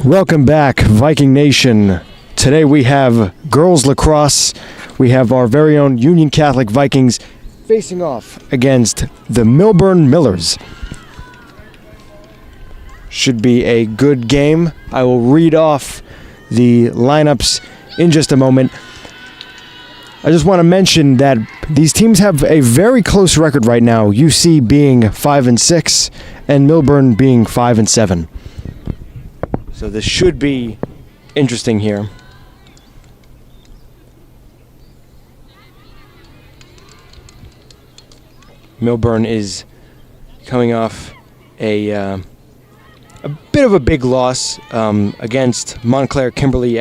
Welcome back, Viking Nation. Today we have girls lacrosse. We have our very own Union Catholic Vikings facing off against the Millburn Millers. Should be a good game. I will read off the lineups in just a moment. I just want to mention that these teams have a very close record right now. UC being 5-6 and Millburn being 5-7. So this should be interesting here. Millburn is coming off a bit of a big loss against Montclair Kimberly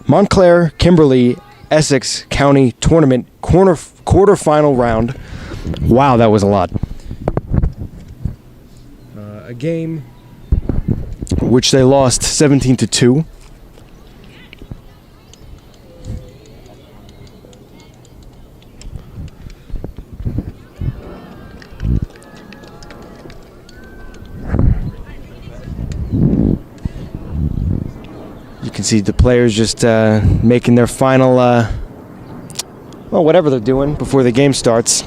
Montclair Kimberly Essex County Tournament quarterfinal round. Wow, that was a lot. A game which they lost 17-2. You can see the players just making their final, whatever they're doing before the game starts.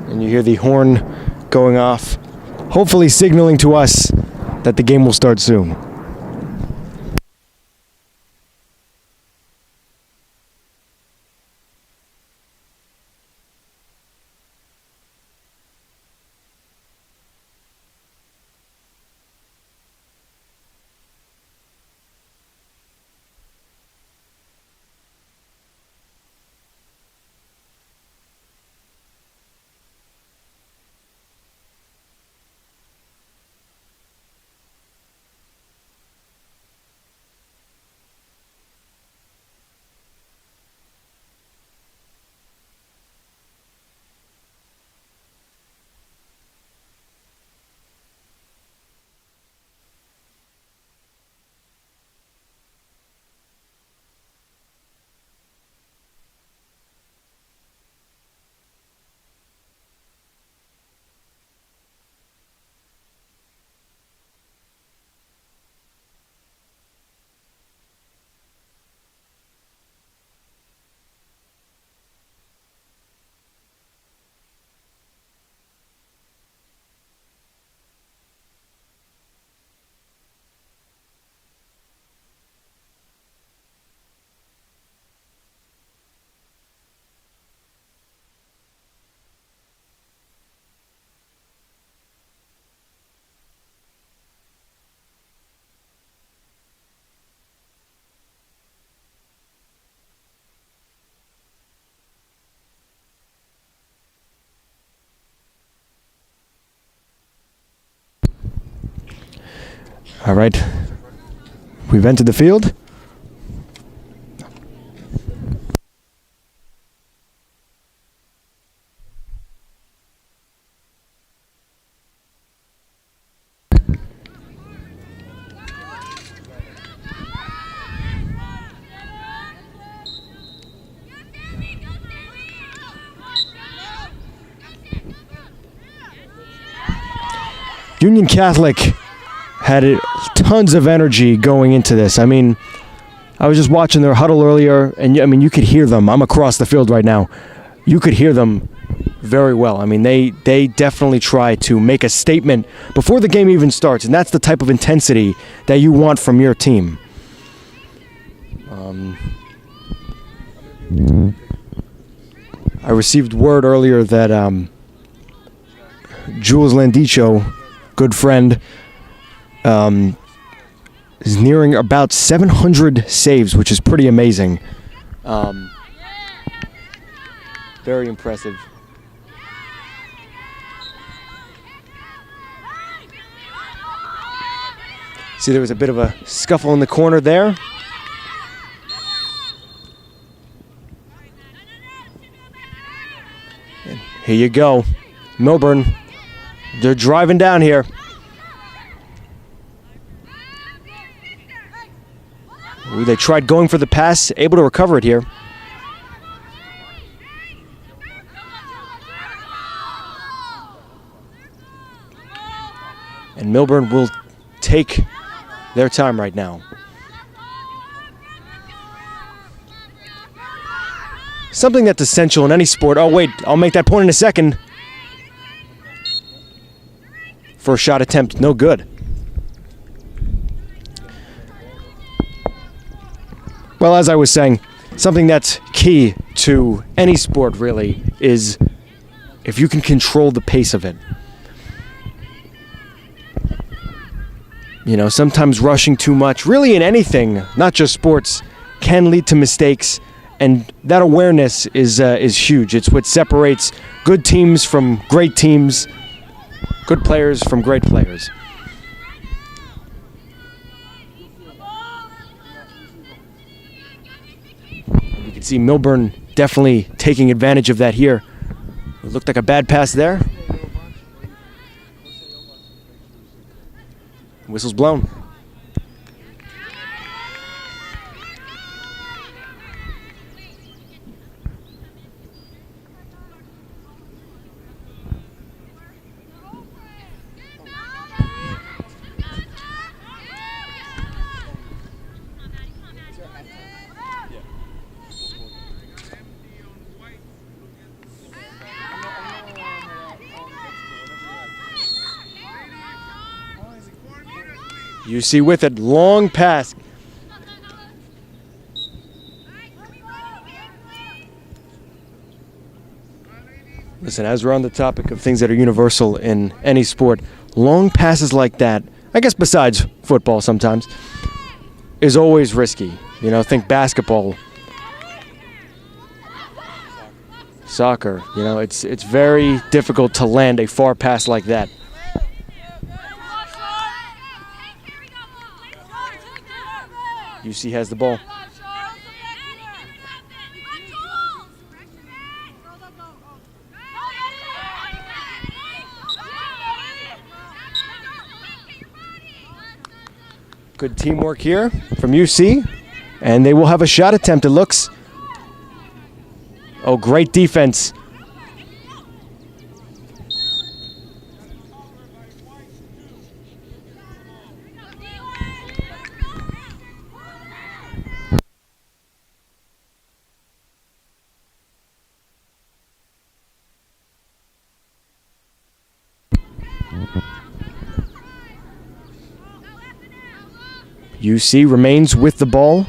And you hear the horn going off, hopefully signaling to us that the game will start soon. All right, we've entered the field. Union Catholic had tons of energy going into this. I mean, I was just watching their huddle earlier, and I mean, you could hear them. I'm across the field right now. You could hear them very well. I mean, they definitely try to make a statement before the game even starts, and that's the type of intensity that you want from your team. I received word earlier that Jules Landicho, good friend, is nearing about 700 saves, which is pretty amazing. Very impressive. See, there was a bit of a scuffle in the corner there. And here you go. Millburn, they're driving down here. Ooh, they tried going for the pass, able to recover it here. And And Millburn will take their time right now. Something that's essential in any sport. Oh, wait, I'll make that point in a second. First shot attempt, no good. Well, as I was saying, something that's key to any sport, really, is if you can control the pace of it. You know, sometimes rushing too much, really in anything, not just sports, can lead to mistakes, and that awareness is huge. It's what separates good teams from great teams, good players from great players. You can see Millburn definitely taking advantage of that here. It looked like a bad pass there. Whistle's blown. UC with it, long pass. Listen, as we're on the topic of things that are universal in any sport, long passes like that, I guess besides football sometimes, is always risky. You know, think basketball, soccer, you know, it's very difficult to land a far pass like that. UC has the ball. Good teamwork here from UC, and they will have a shot attempt, it looks. Oh, great defense. UC remains with the ball.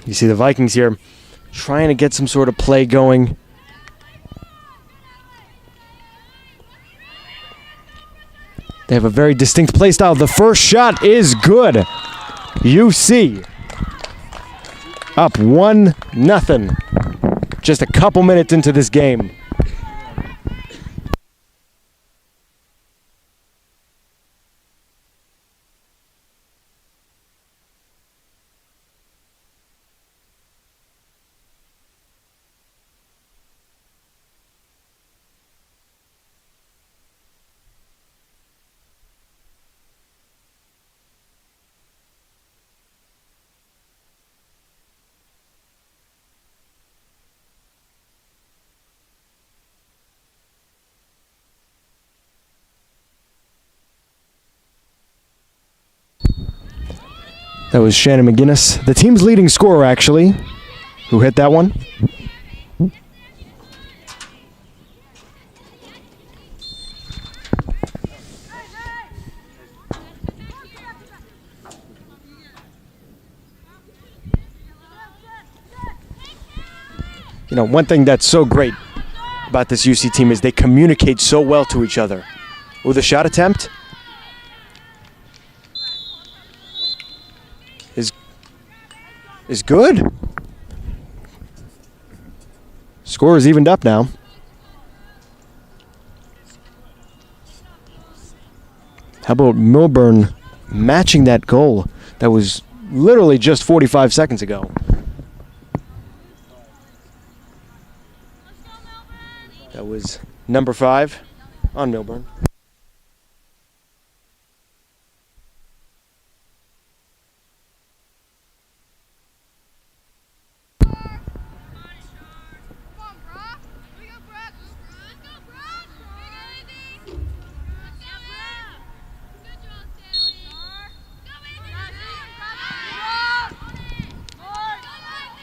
You see the Vikings here trying to get some sort of play going. They have a very distinct play style. The first shot is good. UC up 1-0. Just a couple minutes into this game. That was Shannon McGinnis, the team's leading scorer, actually, who hit that one. You know, one thing that's so great about this UC team is they communicate so well to each other. With a shot attempt, is good. Score is evened up now. How about Millburn matching that goal that was literally just 45 seconds ago? That was number 5 on Millburn.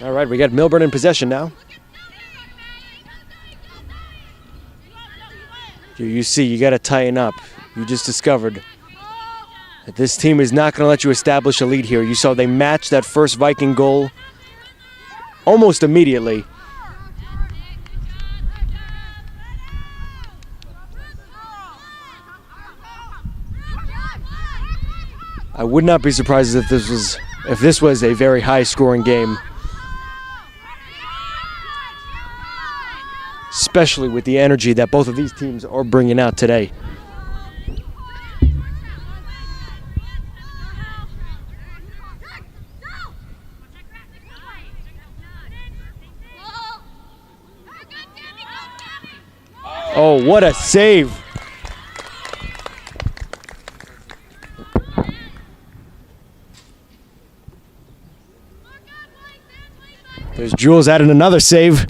All right, we got Millburn in possession now. You see, you got to tighten up. You just discovered that this team is not going to let you establish a lead here. You saw they matched that first Viking goal almost immediately. I would not be surprised if this was a very high-scoring game, especially with the energy that both of these teams are bringing out today. Oh, what a save! There's Jules adding another save.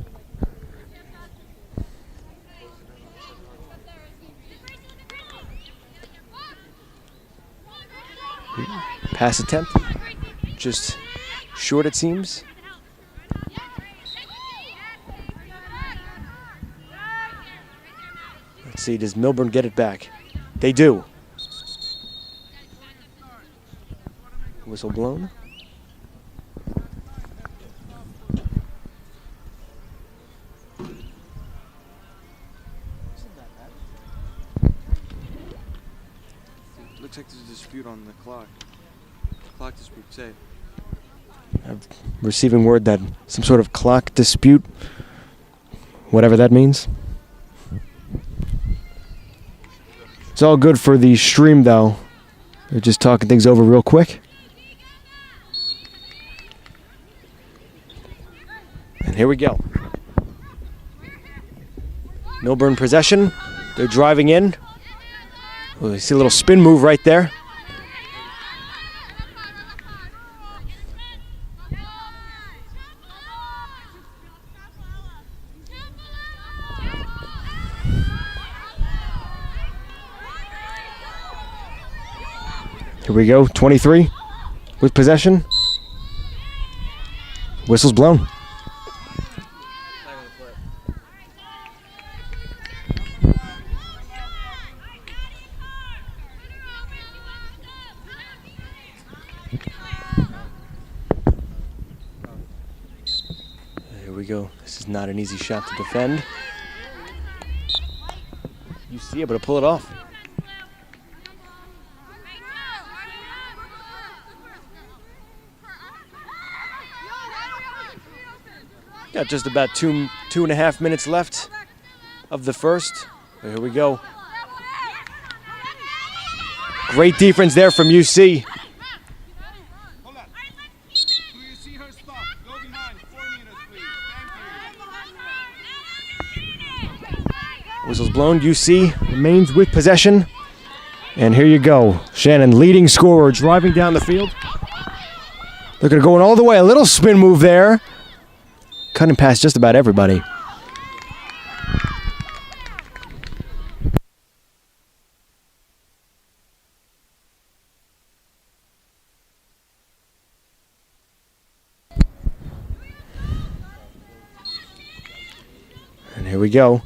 Pass attempt, just short it seems. Let's see, does Millburn get it back? They do. Whistle blown. Looks like there's a dispute on the clock. Clock dispute, say. I'm receiving word that some sort of clock dispute, whatever that means. It's all good for the stream, though. They're just talking things over real quick. And here we go. Millburn possession. They're driving in. Oh, you see a little spin move right there. Here we go, 23 with possession. Whistle's blown. Here we go. This is not an easy shot to defend. You see able to pull it off. Got just about two and a half minutes left of the first. Here we go. Great defense there from UC. Whistle's blown. UC remains with possession. And here you go. Shannon, leading scorer, driving down the field. They're going to go all the way. A little spin move there. Cutting past just about everybody. And here we go.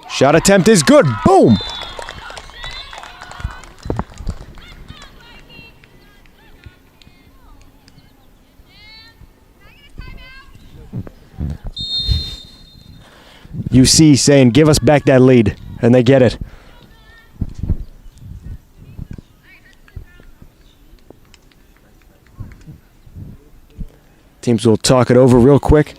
Shot attempt is good. Boom! UC saying, give us back that lead, and they get it. Teams will talk it over real quick.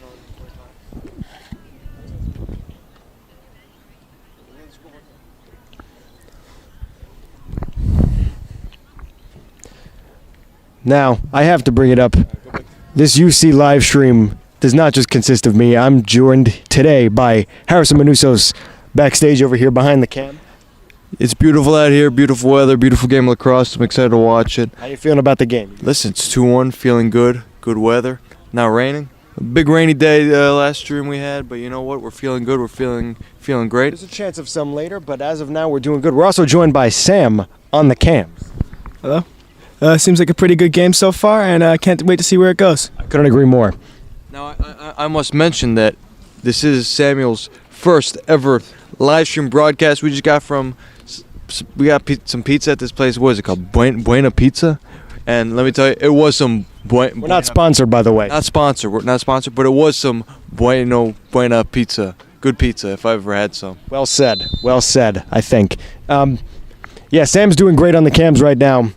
Now, I have to bring it up. This UC live stream does not just consist of me. I'm joined today by Harrison Manusos backstage over here behind the cam. It's beautiful out here, beautiful weather, beautiful game of lacrosse. I'm excited to watch it. How you feeling about the game? Listen, it's 2-1, feeling good, good weather. Not raining. A big rainy day last stream we had, but you know what? We're feeling good. We're feeling great. There's a chance of some later, but as of now, we're doing good. We're also joined by Sam on the cams. Hello. Seems like a pretty good game so far, and I can't wait to see where it goes. I couldn't agree more. Now, I must mention that this is Samuel's first ever live stream broadcast. We just got some pizza at this place. What is it called? Buena Pizza? And let me tell you, it was some We're not sponsored, by the way. Not sponsored. We're not sponsored, but it was some Buena Pizza. Good pizza, if I ever had some. Well said. Well said, I think. Yeah, Sam's doing great on the cams right now.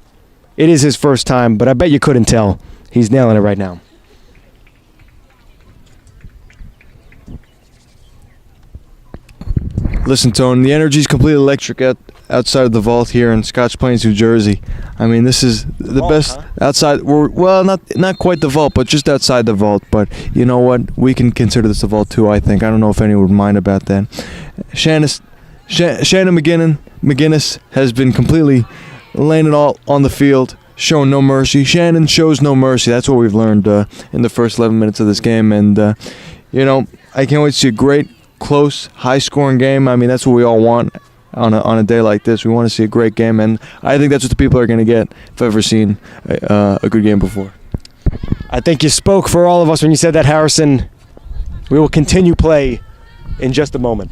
It is his first time, but I bet you couldn't tell. He's nailing it right now. Listen, Tone, the energy's completely electric outside of the vault here in Scotch Plains, New Jersey. I mean, this is the vault, best huh? outside. Well, not quite the vault, but just outside the vault. But you know what? We can consider this a vault too, I think. I don't know if anyone would mind about that. Shannon McGinnis has been completely laying it all on the field, showing no mercy. Shannon shows no mercy. That's what we've learned in the first 11 minutes of this game. And, you know, I can't wait to see a great, close, high-scoring game. I mean, that's what we all want on a day like this. We want to see a great game, and I think that's what the people are going to get if I've ever seen a good game before. I think you spoke for all of us when you said that, Harrison. We will continue play in just a moment.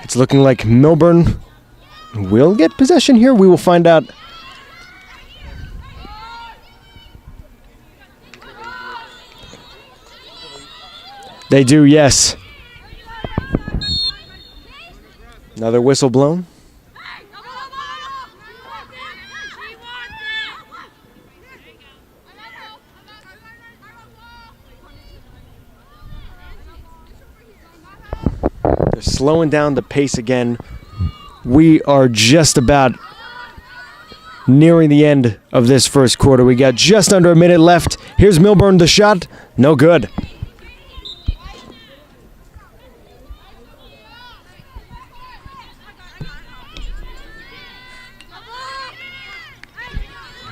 It's looking like Millburn will get possession here. We will find out. They do, yes. Another whistle blown. They're slowing down the pace again. We are just about nearing the end of this first quarter. We got just under a minute left. Here's Millburn, the shot. No good.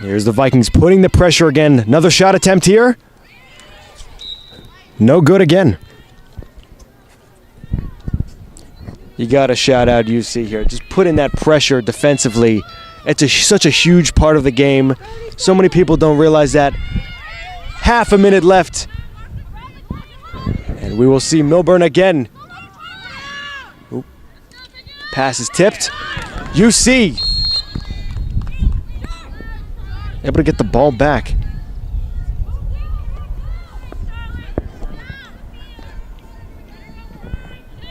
Here's the Vikings putting the pressure again. Another shot attempt here. No good again. You got to shout out UC here. Just put in that pressure defensively. It's such a huge part of the game. So many people don't realize that. Half a minute left. And we will see Millburn again. Oop. Pass is tipped. UC able to get the ball back.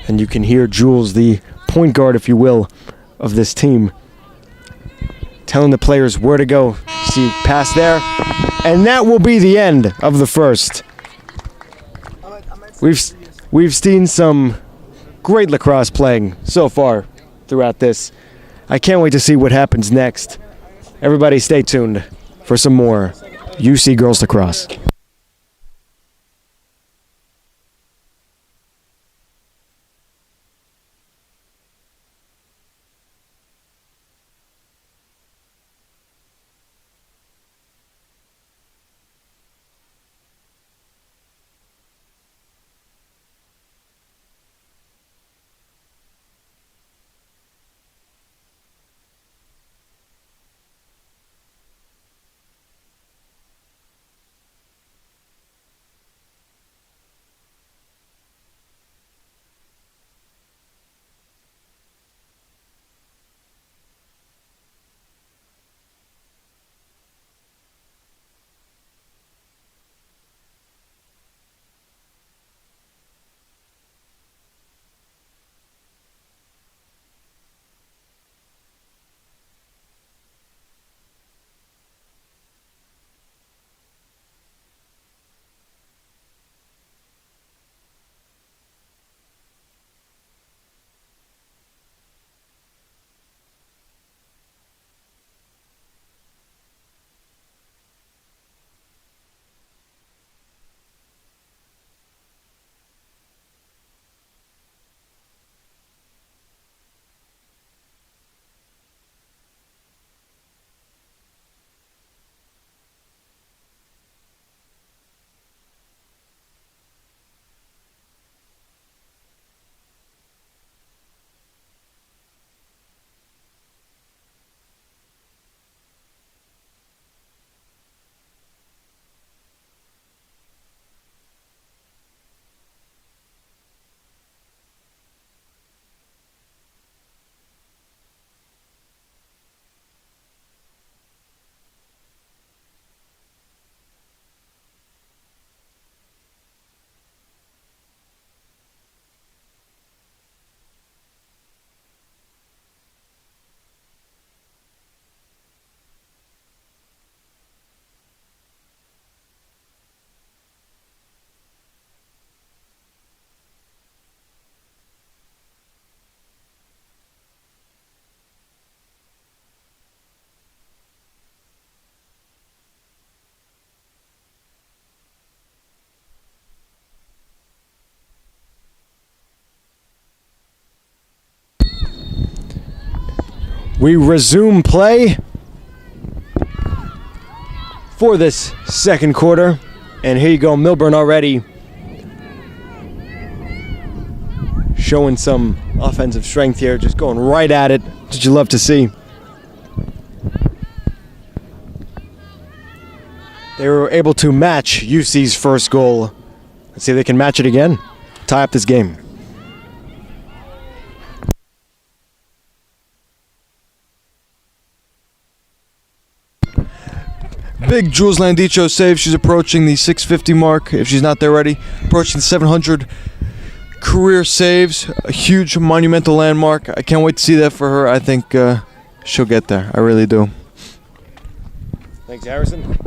And you can hear Jules, the point guard, if you will, of this team, telling the players where to go. See, pass there. And that will be the end of the first. We've seen some great lacrosse playing so far throughout this. I can't wait to see what happens next. Everybody stay tuned for some more UC Girls Lacrosse. We resume play for this second quarter. And here you go, Millburn already showing some offensive strength here, just going right at it. Did you love to see? They were able to match UC's first goal. Let's see if they can match it again. Tie up this game. Big Jules Landicho save. She's approaching the 650 mark if she's not there already. Approaching 700 career saves. A huge monumental landmark. I can't wait to see that for her. I think she'll get there. I really do. Thanks, Harrison.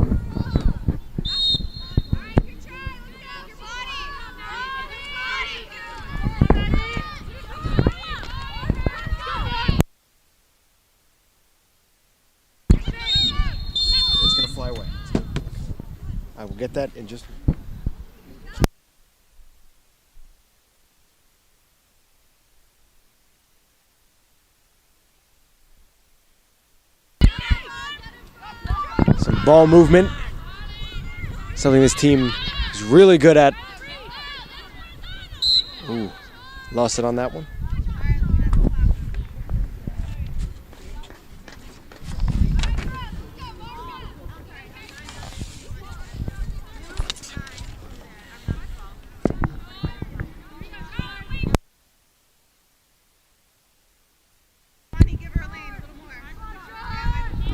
It's going to fly away. I will get that in just... Some ball movement, something this team is really good at. Ooh, lost it on that one.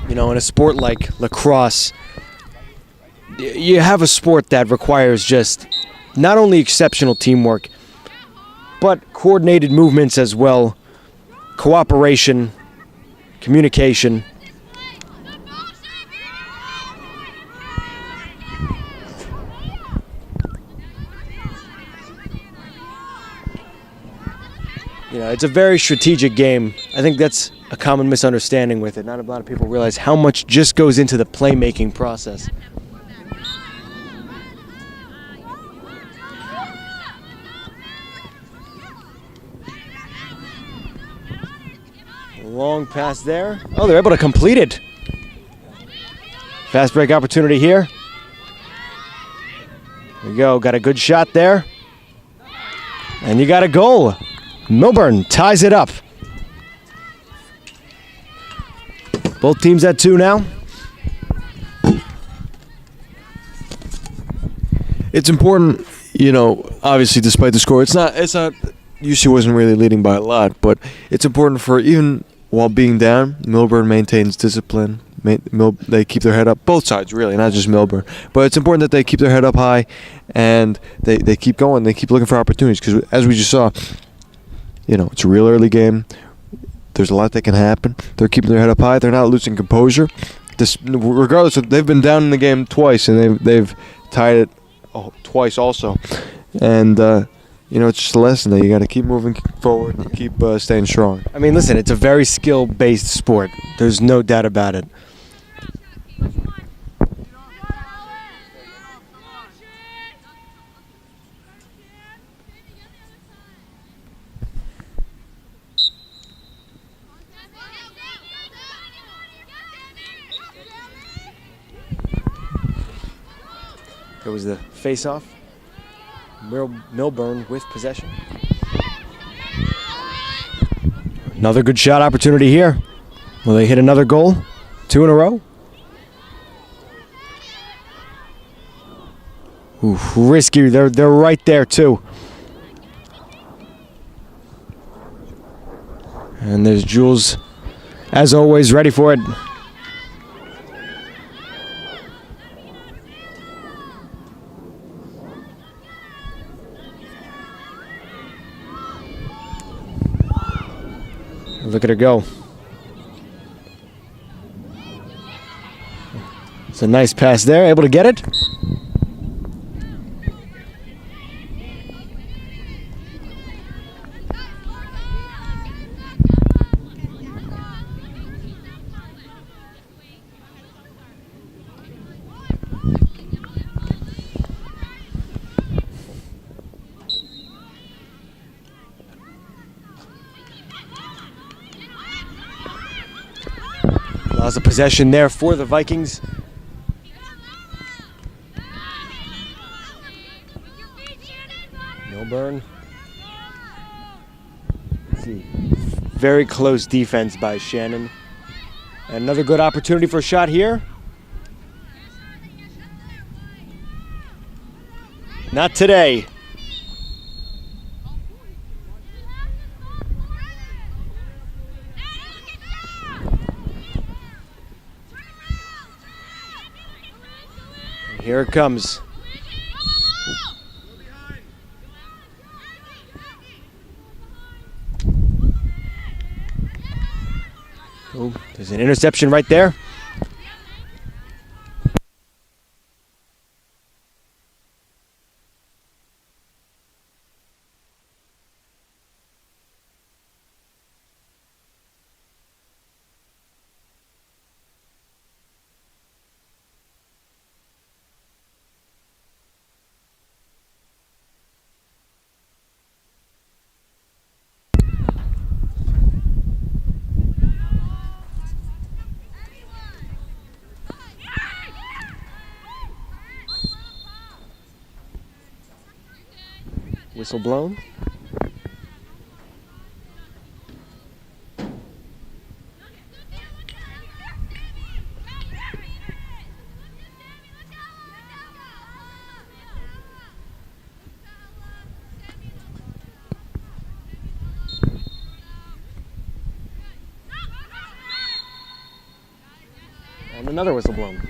You know, in a sport like lacrosse, you have a sport that requires just not only exceptional teamwork, but coordinated movements as well, cooperation, communication. You know, it's a very strategic game. I think that's a common misunderstanding with it. Not a lot of people realize how much just goes into the playmaking process. Long pass there. Oh, they're able to complete it. Fast break opportunity here. There you go. Got a good shot there. And you got a goal. Millburn ties it up. Both teams at 2 now. It's important, you know, obviously despite the score, it's not UC wasn't really leading by a lot, but it's important for, even while being down, Millburn maintains discipline. They keep their head up, both sides really, not just Millburn. But it's important that they keep their head up high and they keep going. They keep looking for opportunities because, as we just saw, you know, it's a real early game. There's a lot that can happen. They're keeping their head up high. They're not losing composure. Regardless of, they've been down in the game twice and they've tied it twice also. And you know, it's just a lesson that you got to keep moving forward and keep staying strong. I mean, listen, it's a very skill-based sport. There's no doubt about it. There was the face-off. Millburn with possession. Another good shot opportunity here. Will they hit another goal? 2 in a row? Ooh, risky. They're right there too. And there's Jules, as always, ready for it. Look at her go. It's a nice pass there. Able to get it. Allows the possession there for the Vikings. Millburn. Let's see. Very close defense by Shannon. Another good opportunity for a shot here. Not today. And here it comes. Oh, there's an interception right there. Whistle blown. And another whistle blown.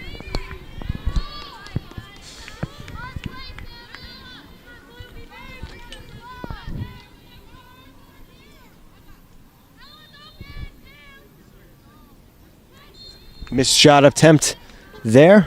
Missed shot attempt there.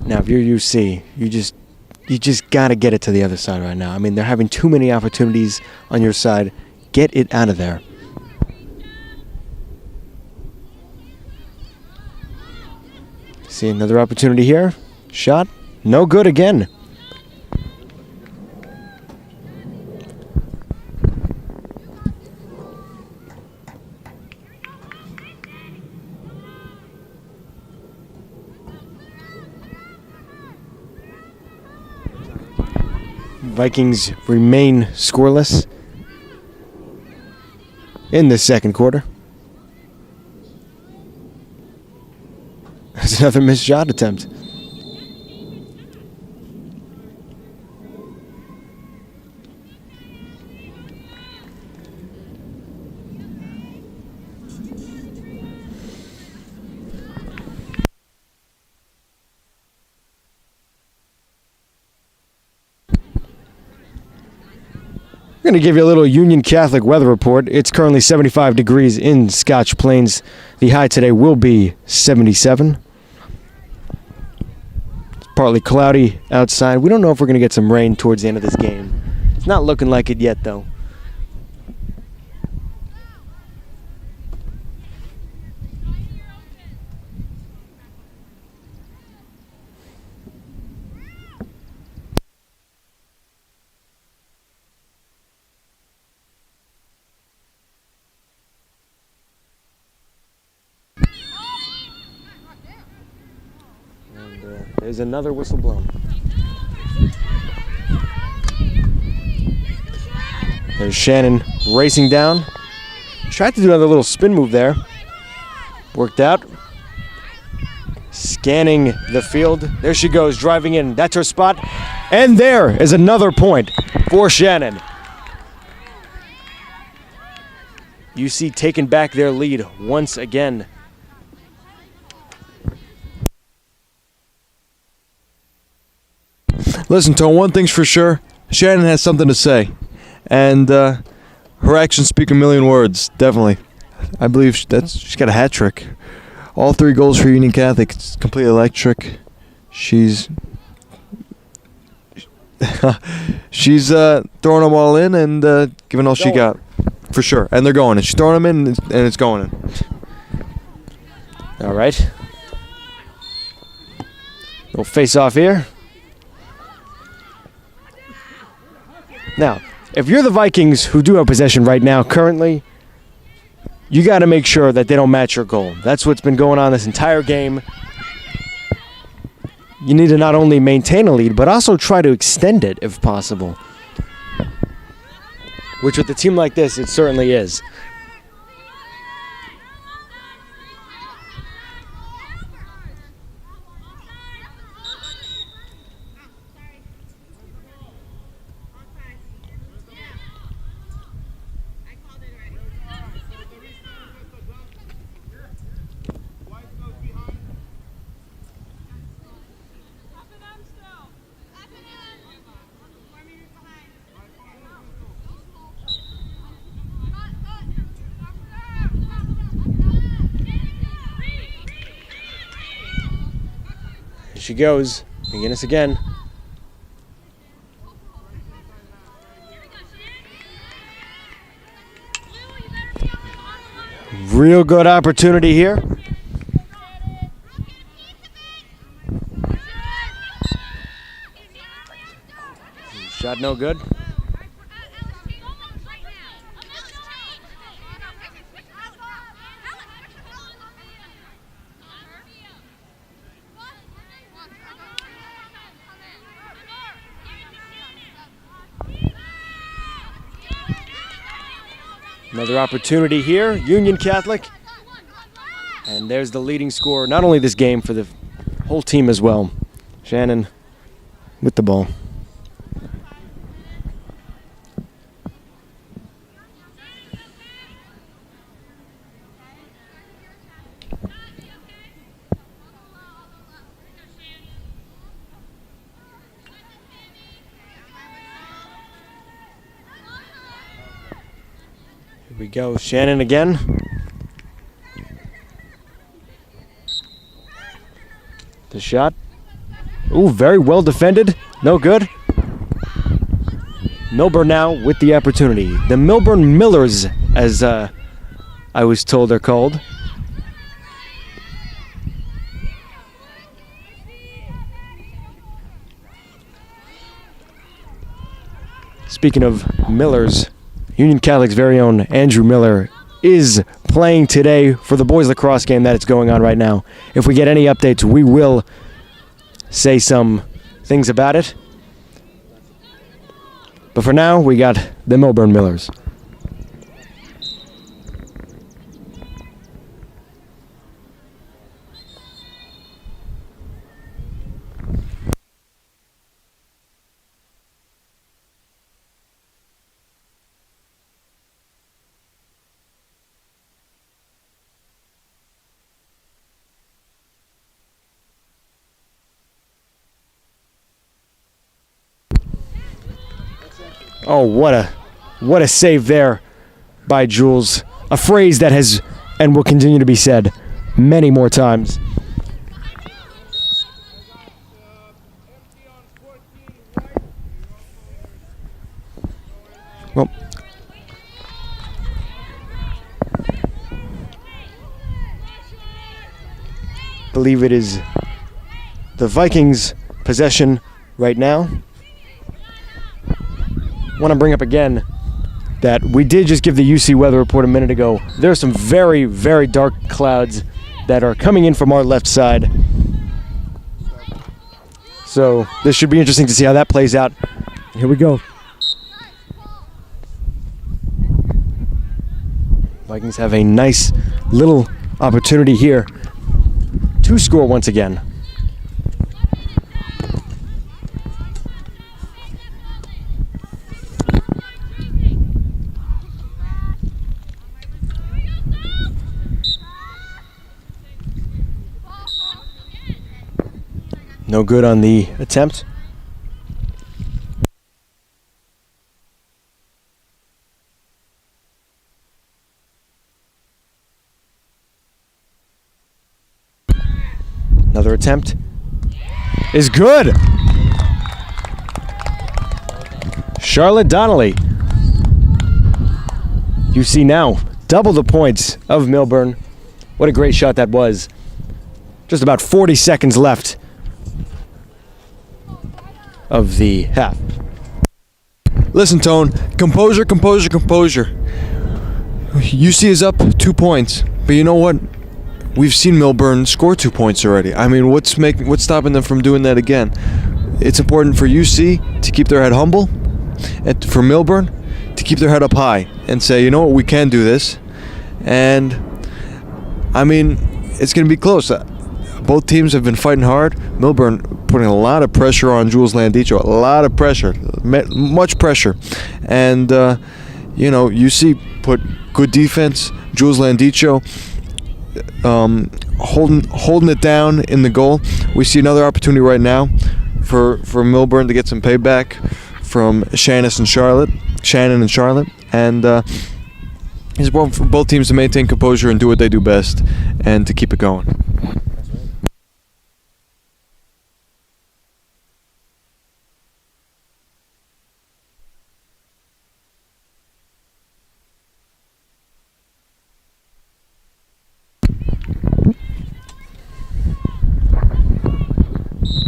Now, if you're UC, you just gotta get it to the other side right now. I mean, they're having too many opportunities on your side. Get it out of there. See another opportunity here. Shot. No good again. Vikings remain scoreless in the second quarter. There's another missed shot attempt. We're going to give you a little Union Catholic weather report. It's currently 75 degrees in Scotch Plains. The high today will be 77. It's partly cloudy outside. We don't know if we're going to get some rain towards the end of this game. It's not looking like it yet, though. There's another whistle blown. There's Shannon racing down. Tried to do another little spin move there. Worked out. Scanning the field. There she goes, driving in. That's her spot. And there is another point for Shannon. UC taking back their lead once again. Listen, Tone, one thing's for sure. Shannon has something to say. And her actions speak a million words, definitely. I believe she's got a hat trick. All 3 goals for Union Catholic. It's completely electric. She's throwing them all in and giving all she got. for sure. And they're going in. She's throwing them in, and it's going in. All right. We'll face off here. Now, if you're the Vikings who do have possession right now, currently, you got to make sure that they don't match your goal. That's what's been going on this entire game. You need to not only maintain a lead, but also try to extend it if possible. Which with a team like this, it certainly is. She goes. McGinnis again. Real good opportunity here. Shot no good. Another opportunity here, Union Catholic. And there's the leading scorer, not only this game, for the whole team as well. Shannon with the ball. Here we go, Shannon again. The shot. Ooh, very well defended. No good. Millburn now with the opportunity. The Millburn Millers, as I was told they're called. Speaking of Millers, Union Catholic's very own Andrew Miller is playing today for the boys lacrosse game that is going on right now. If we get any updates, we will say some things about it. But for now, we got the Millburn Millers. Oh, what a save there by Jules. A phrase that has and will continue to be said many more times. Well, I believe it is the Vikings' possession right now. I want to bring up again that we did just give the UC weather report a minute ago. There are some very, very dark clouds that are coming in from our left side. So this should be interesting to see how that plays out. Here we go. Vikings have a nice little opportunity here to score once again. No good on the attempt. Another attempt is good. Charlotte Donnelly You see now, double the points of Millburn. What a great shot that was. Just about 40 seconds left of the half. Listen, Tone, composure, composure, composure. UC is up 2 points, but you know what? We've seen Millburn score 2 points already. I mean, what's stopping them from doing that again? It's important for UC to keep their head humble, and for Millburn to keep their head up high and say, you know what, we can do this. And I mean, it's going to be close. Both teams have been fighting hard. Millburn putting a lot of pressure on Jules Landicho, a lot of pressure, much pressure. And, UC put good defense. Jules Landicho holding it down in the goal. We see another opportunity right now for Millburn to get some payback from Shannon and Charlotte. And it's important for both teams to maintain composure and do what they do best and to keep it going.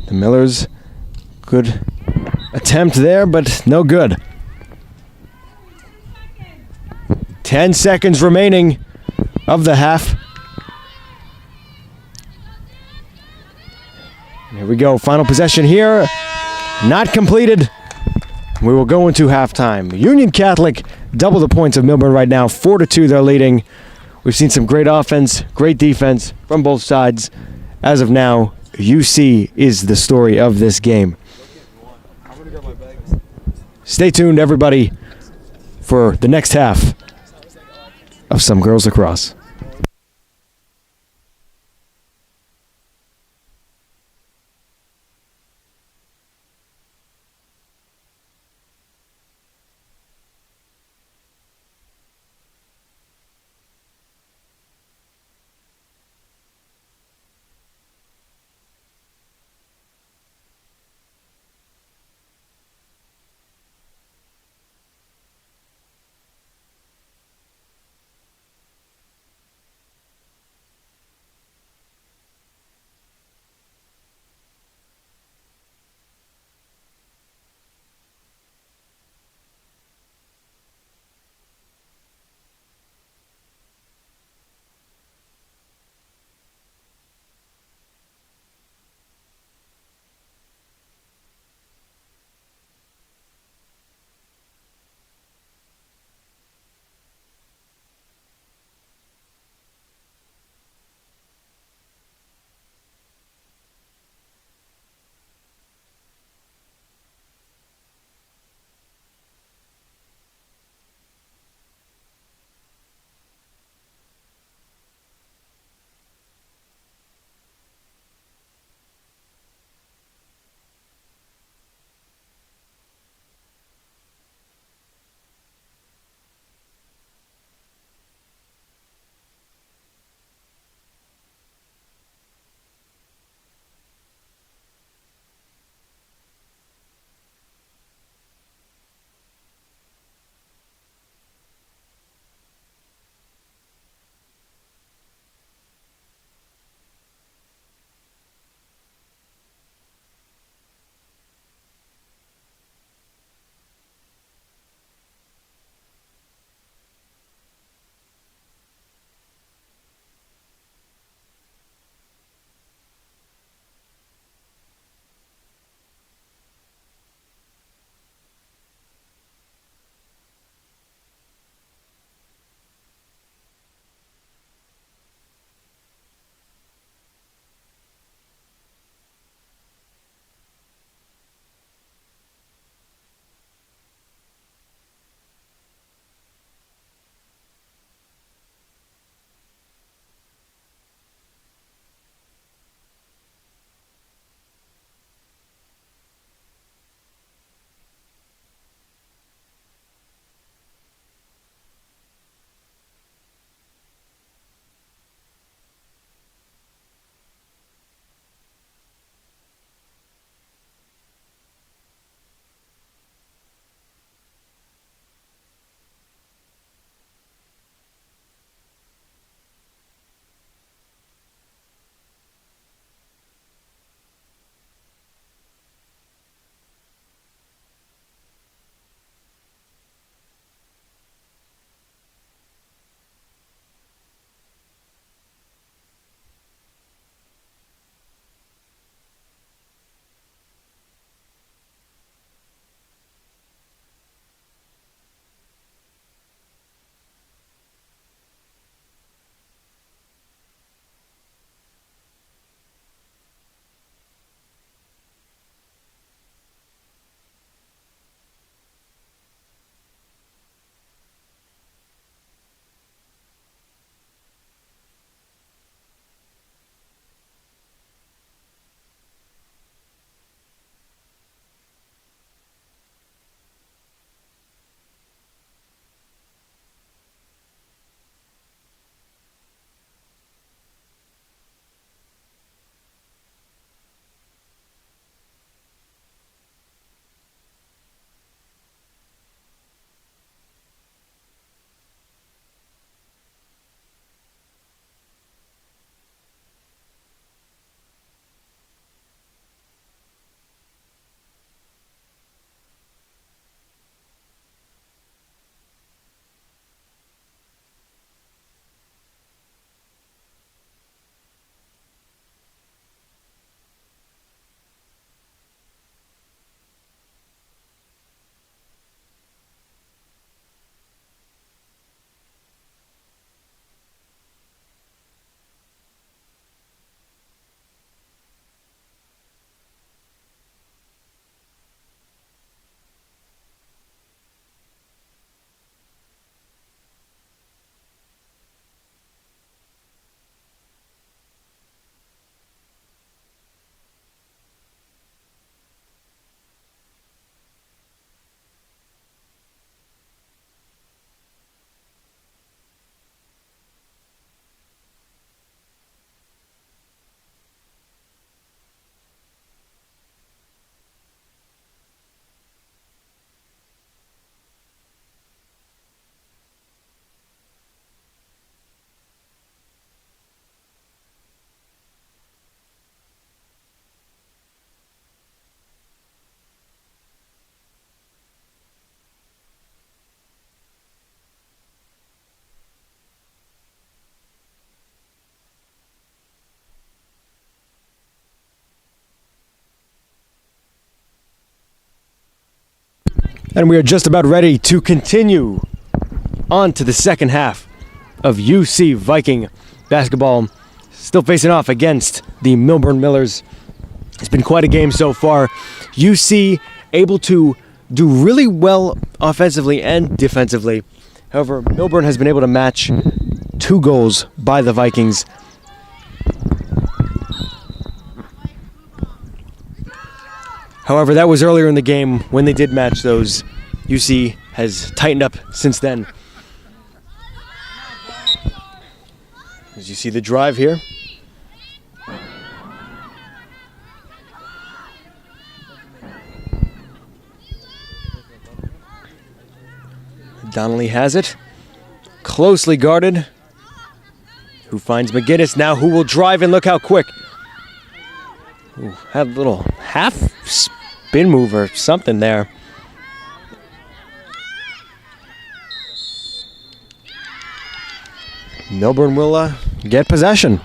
The Millers, good attempt there, but no good. 10 seconds remaining of the half. Here we go, final possession here. Not completed. We will go into halftime. Union Catholic double the points of Millburn right now. 4-2 they're leading. We've seen some great offense, great defense from both sides. As of now, UC is the story of this game. Stay tuned, everybody, for the next half of Some Girls Lacrosse. And we are just about ready to continue on to the second half of UC Viking basketball. Still facing off against the Millburn Millers. It's been quite a game so far. UC able to do really well offensively and defensively. However, Millburn has been able to match 2 goals by the Vikings. However, that was earlier in the game when they did match those. UC has tightened up since then. As you see the drive here. Donnelly has it. Closely guarded. Who finds McGinnis now? Who will drive, and look how quick. Ooh, had a little half spin move or something there. Millburn will get possession.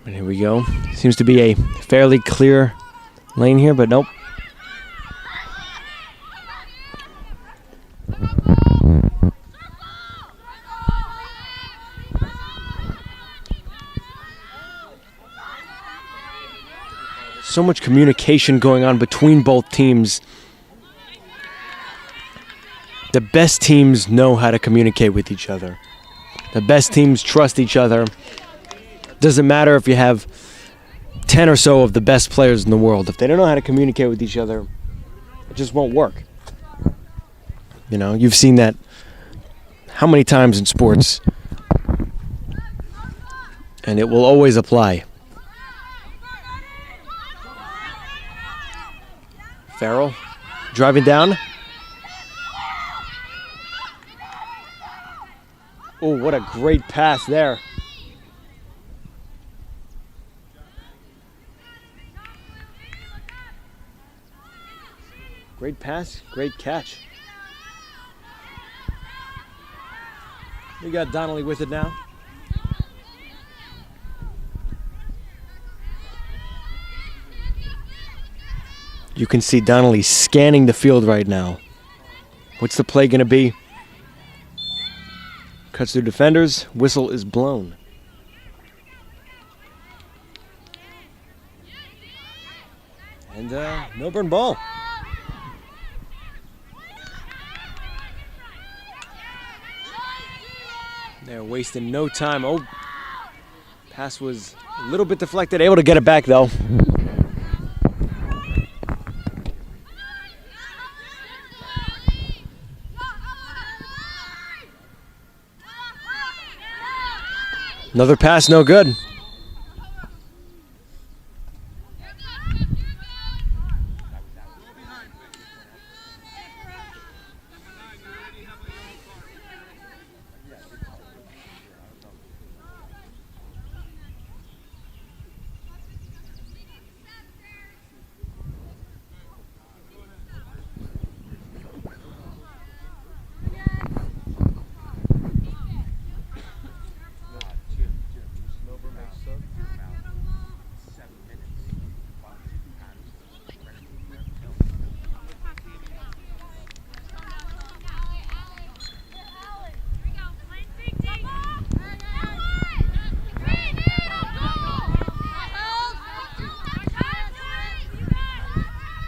And here we go. Seems to be a fairly clear lane here, but nope. So much communication going on between both teams. The best teams know how to communicate with each other. The best teams trust each other. Doesn't matter if you have 10 or so of the best players in the world. If they don't know how to communicate with each other, it just won't work. You know, you've seen that how many times in sports, and it will always apply. Farrell driving down. Oh, what a great pass there. Great pass, great catch. We got Donnelly with it now. You can see Donnelly scanning the field right now. What's the play going to be? Cuts through defenders. Whistle is blown. And Millburn ball. They're wasting no time. Oh, pass was a little bit deflected. Able to get it back though. Another pass, no good.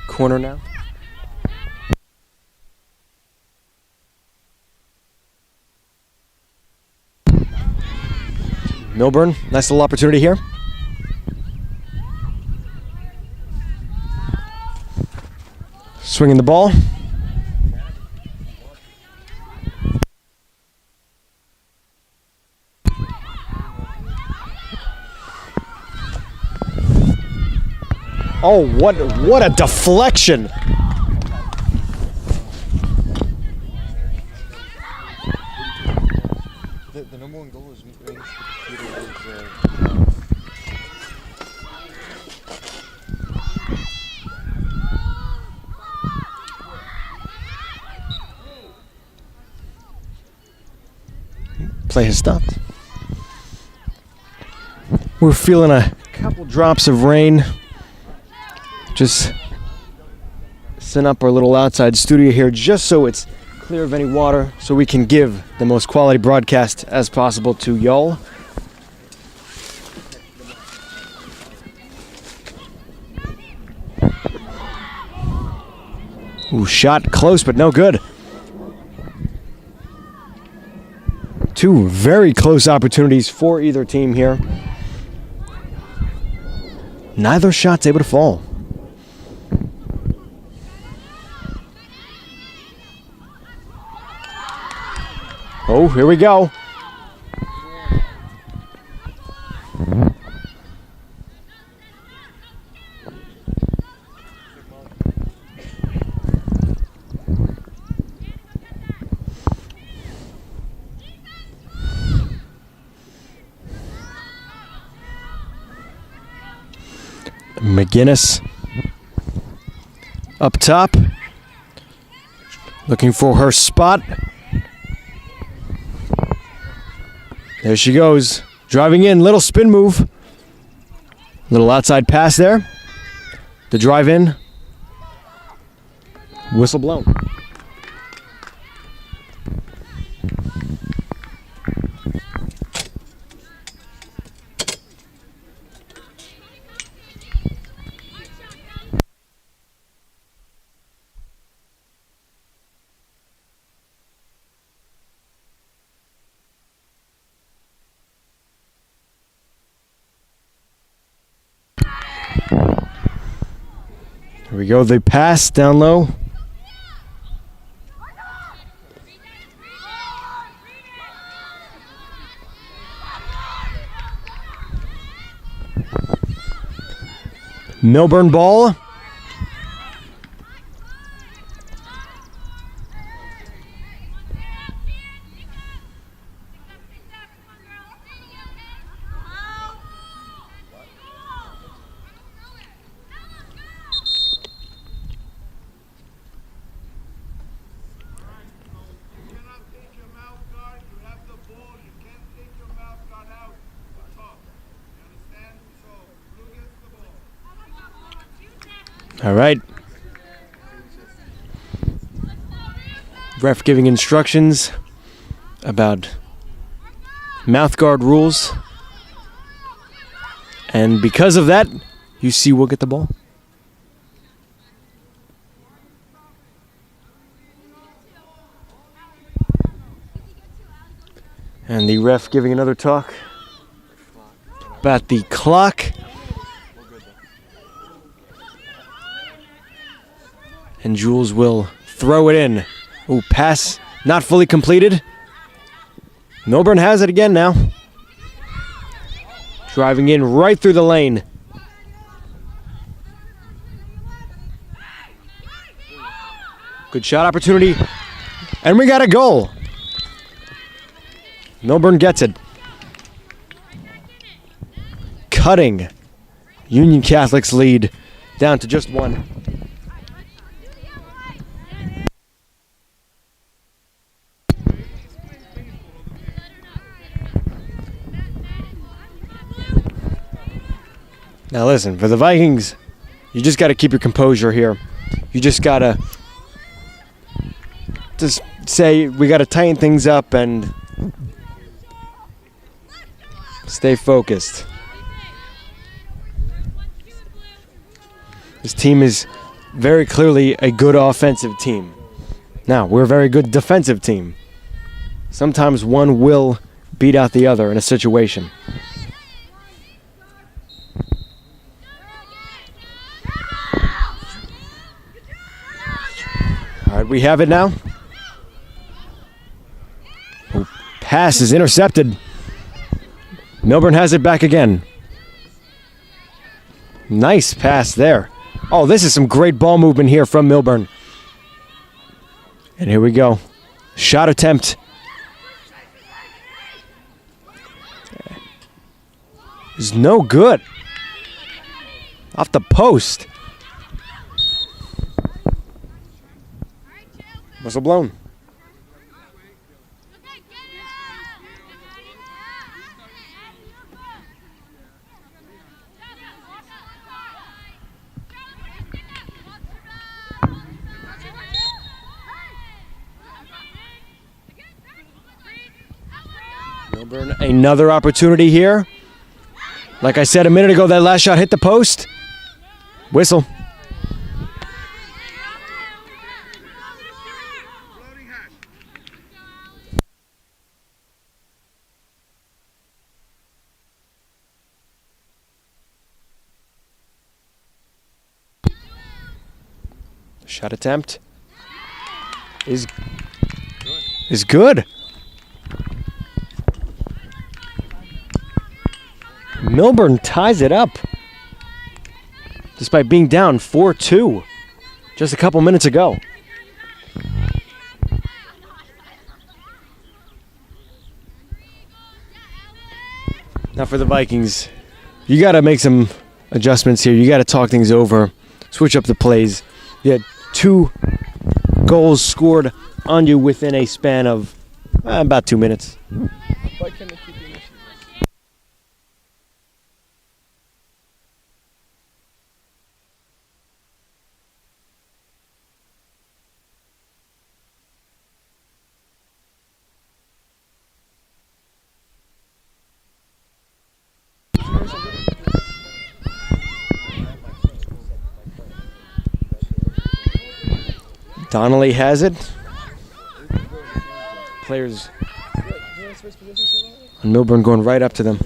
Corner now. Millburn, nice little opportunity here. Swinging the ball. Oh, what a deflection. The number one goal is Play has stopped. We're feeling a couple drops of rain. Just set up our little outside studio here just so it's clear of any water so we can give the most quality broadcast as possible to y'all. Ooh, shot close but no good. Two very close opportunities for either team here. Neither shot's able to fall. Oh, here we go. McGinnis up top, looking for her spot. There she goes, driving in, little spin move. Little outside pass there. The drive in. Whistle blown. Here we go, the pass down low. Millburn ball. All right. Ref giving instructions about mouth guard rules. And because of that, UC will get the ball. And the ref giving another talk about the clock. And Jules will throw it in. Ooh, pass not fully completed. Millburn has it again now. Driving in right through the lane. Good shot opportunity. And we got a goal. Millburn gets it. Cutting Union Catholic's lead down to just one. Now listen, for the Vikings, you just got to keep your composure here. You just got to just say, we got to tighten things up and stay focused. This team is very clearly a good offensive team. Now, we're a very good defensive team. Sometimes one will beat out the other in a situation. All right, we have it now. Oh, pass is intercepted. Millburn has it back again. Nice pass there. Oh, this is some great ball movement here from Millburn. And here we go. Shot attempt. Is no good. Off the post. Whistle blown. Millburn, another opportunity here. Like I said a minute ago, that last shot hit the post. Whistle. Shot attempt is good. Millburn ties it up despite being down 4-2 just a couple minutes ago. Now for the Vikings, you got to make some adjustments here. You got to talk things over, switch up the plays. You had 2 goals scored on you within a span of about 2 minutes. Donnelly has it. Players on Millburn going right up to them.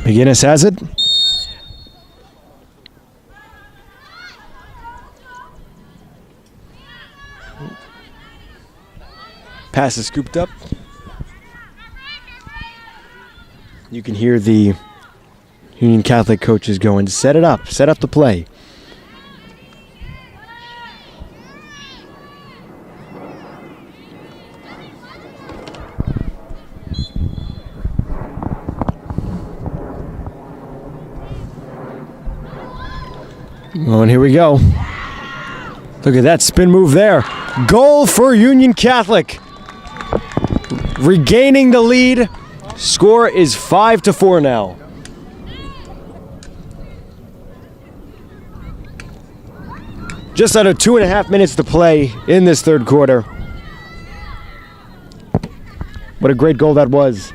McGinnis has it. Pass is scooped up. You can hear the Union Catholic coaches going, set it up, set up the play. Oh, and here we go. Look at that spin move there. Goal for Union Catholic. Regaining the lead. Score is 5-4 now. Just under 2.5 minutes to play in this third quarter. What a great goal that was.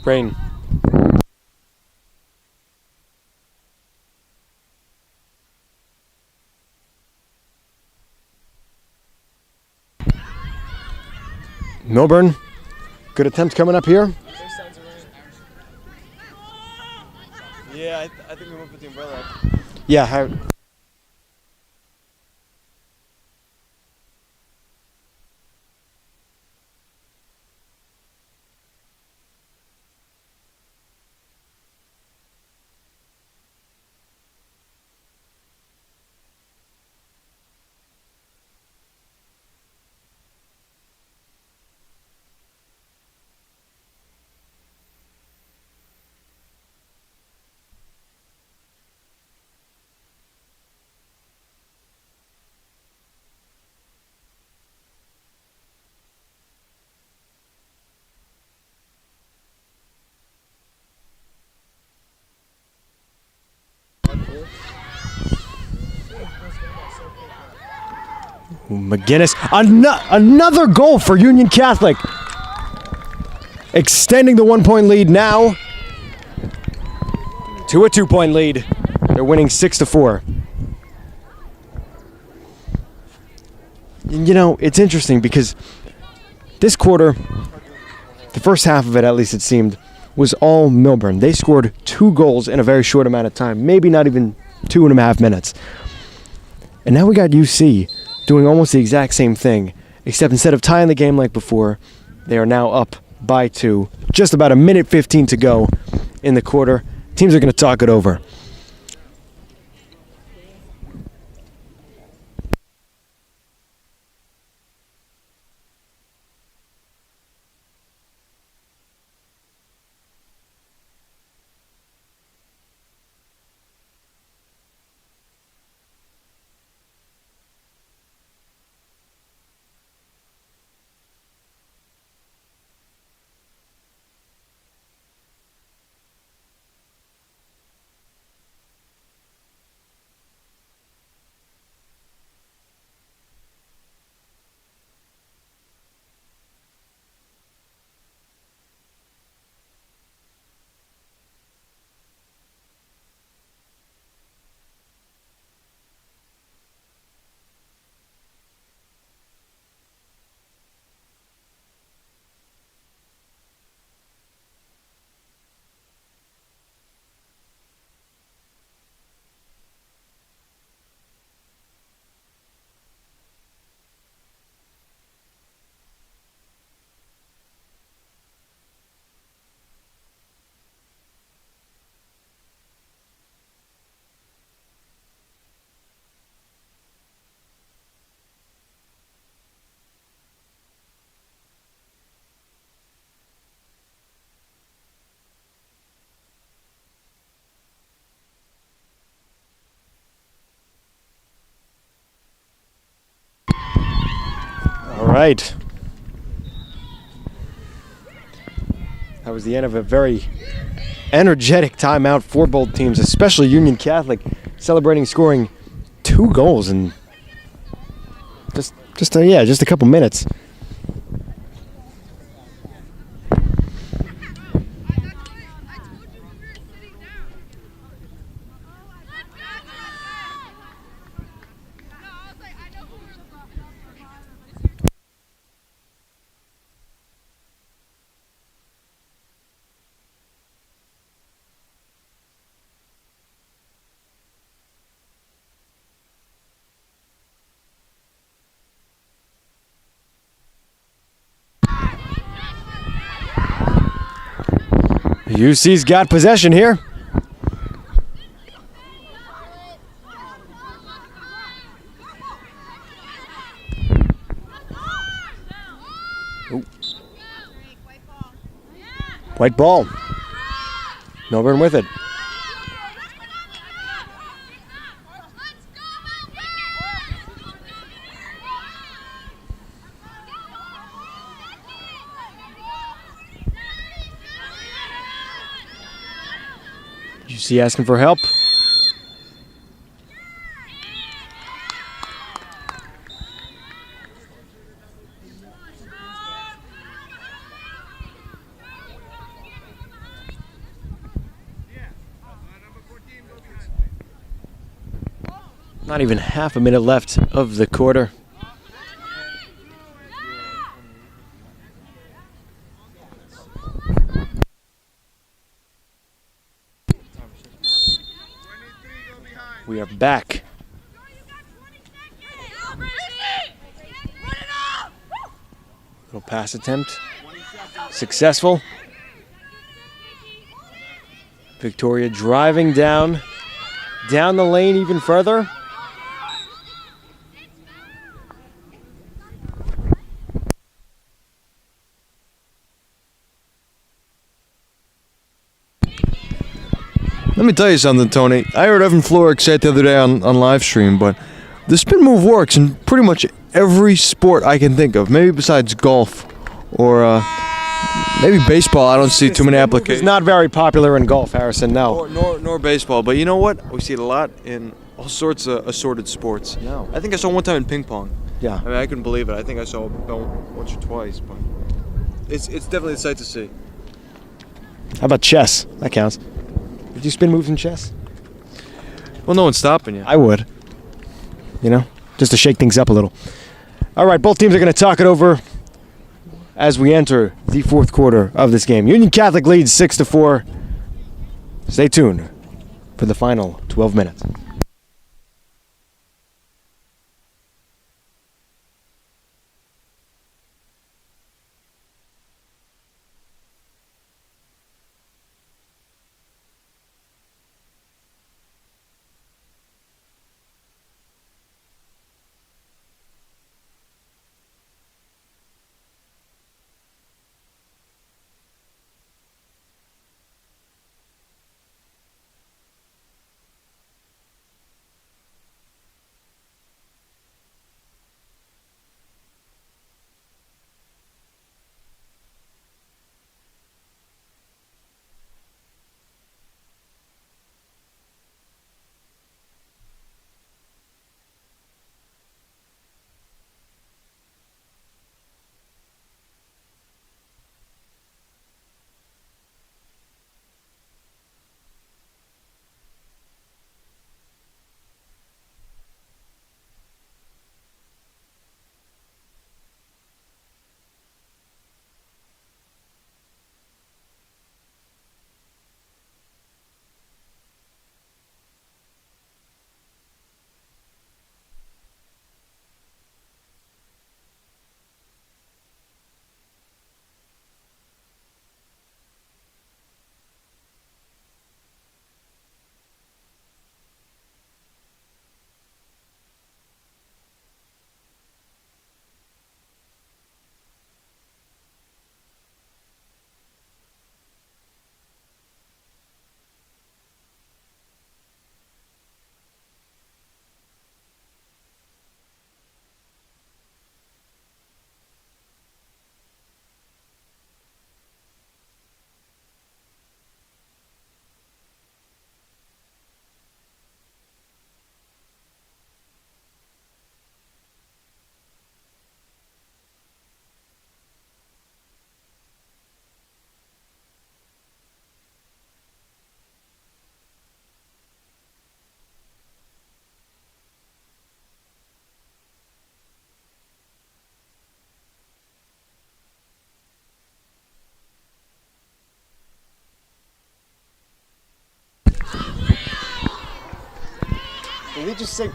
Brain. Millburn, good attempt coming up here. Yeah, I think we went with the umbrella. Yeah. McGinnis, another goal for Union Catholic. Extending the 1-point lead now to a 2-point lead. They're winning 6-4. You know, it's interesting because this quarter, the first half of it, at least it seemed, was all Millburn. They scored 2 goals in a very short amount of time, maybe not even 2.5 minutes. And now we got UC doing almost the exact same thing, except instead of tying the game like before, they are now up by 2. Just about a minute 15 to go in the quarter. Teams are going to talk it over. All right. That was the end of a very energetic timeout for both teams, especially Union Catholic, celebrating scoring 2 goals in just a couple minutes. UC's got possession here. Ooh. White ball. Millburn with it. UC asking for help. Not even half a minute left of the quarter. We are back. Little pass attempt. Successful. Victoria driving down the lane even further. Let me tell you something, Tony. I heard Evan Floric say it the other day on live stream, but the spin move works in pretty much every sport I can think of. Maybe besides golf or maybe baseball. I don't see too many applications. It's not very popular in golf, Harrison, no. Nor baseball. But you know what? We see it a lot in all sorts of assorted sports. No. I think I saw one time in ping pong. Yeah. I mean, I couldn't believe it. I think I saw it once or twice, but it's definitely a sight to see. How about chess? That counts. Did you spin moves in chess? Well, no one's stopping you. I would. You know, just to shake things up a little. All right, both teams are going to talk it over as we enter the fourth quarter of this game. Union Catholic leads 6-4. Stay tuned for the final 12 minutes. Did they just say...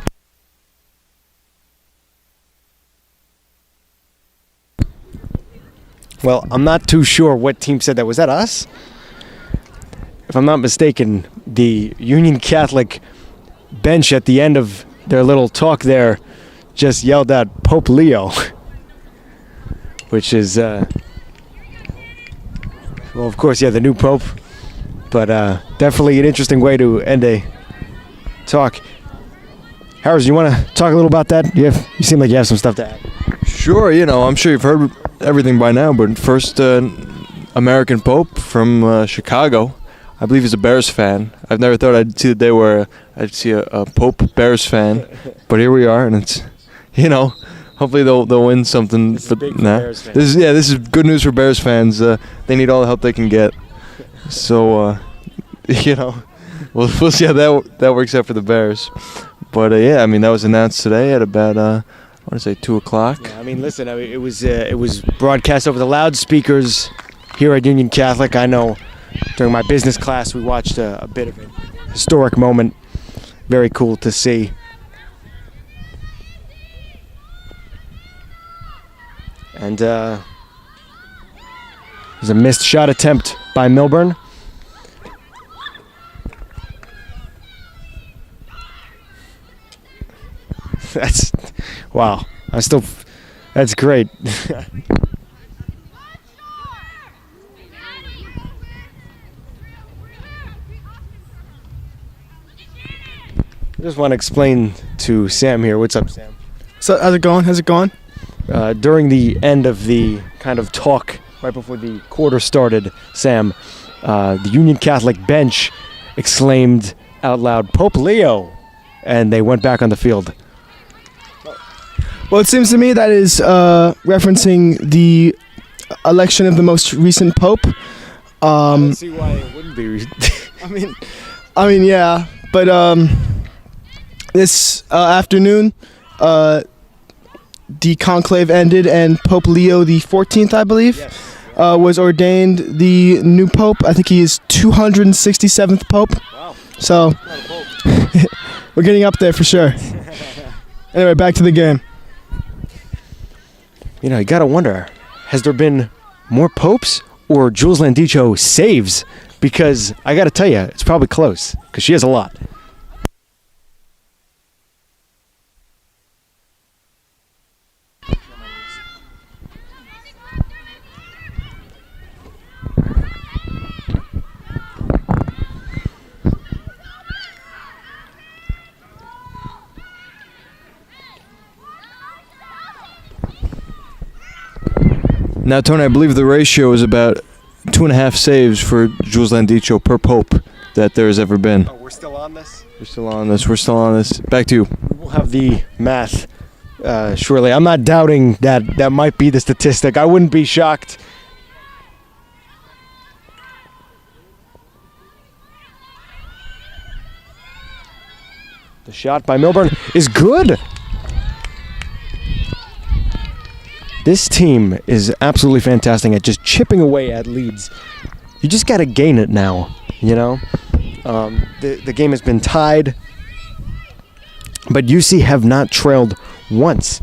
Well, I'm not too sure what team said that. Was that us? If I'm not mistaken, the Union Catholic bench at the end of their little talk there just yelled out Pope Leo, which is, well, of course, yeah, the new Pope, but definitely an interesting way to end a talk. Harris, you want to talk a little about that? You seem like you have some stuff to add. Sure, I'm sure you've heard everything by now, but first American Pope from Chicago. I believe he's a Bears fan. I've never thought I'd see the day where I'd see a Pope Bears fan, but here we are, and it's, hopefully they'll win something. This is big for Bears fans. This is good news for Bears fans. They need all the help they can get. So, we'll see how that works out for the Bears. But yeah, I mean, that was announced today at about I want to say 2 o'clock. Yeah, I mean, listen, it was broadcast over the loudspeakers here at Union Catholic. I know during my business class we watched a bit of a historic moment. Very cool to see. And there's a missed shot attempt by Millburn. That's, wow. That's great. I just want to explain to Sam here. What's up, Sam? So how's it going? During the end of the kind of talk, right before the quarter started, Sam, the Union Catholic bench exclaimed out loud, Pope Leo, and they went back on the field. Well, it seems to me that is referencing the election of the most recent pope. I don't see why it wouldn't be. I mean, yeah, but this afternoon, the conclave ended, and Pope Leo the 14th, I believe, was ordained the new pope. I think he is 267th pope. Wow. So we're getting up there for sure. Anyway, back to the game. You know, you gotta wonder, has there been more popes or Jules Landicho saves? Because I gotta tell you, it's probably close, because she has a lot. Now, Tony, I believe the ratio is about 2.5 saves for Jules Landicho per pope that there has ever been. Oh, we're still on this? We're still on this. Back to you. We'll have the math shortly. I'm not doubting that might be the statistic. I wouldn't be shocked. The shot by Millburn is good. This team is absolutely fantastic at just chipping away at leads. You just got to gain it now, you know? The game has been tied, but UC have not trailed once.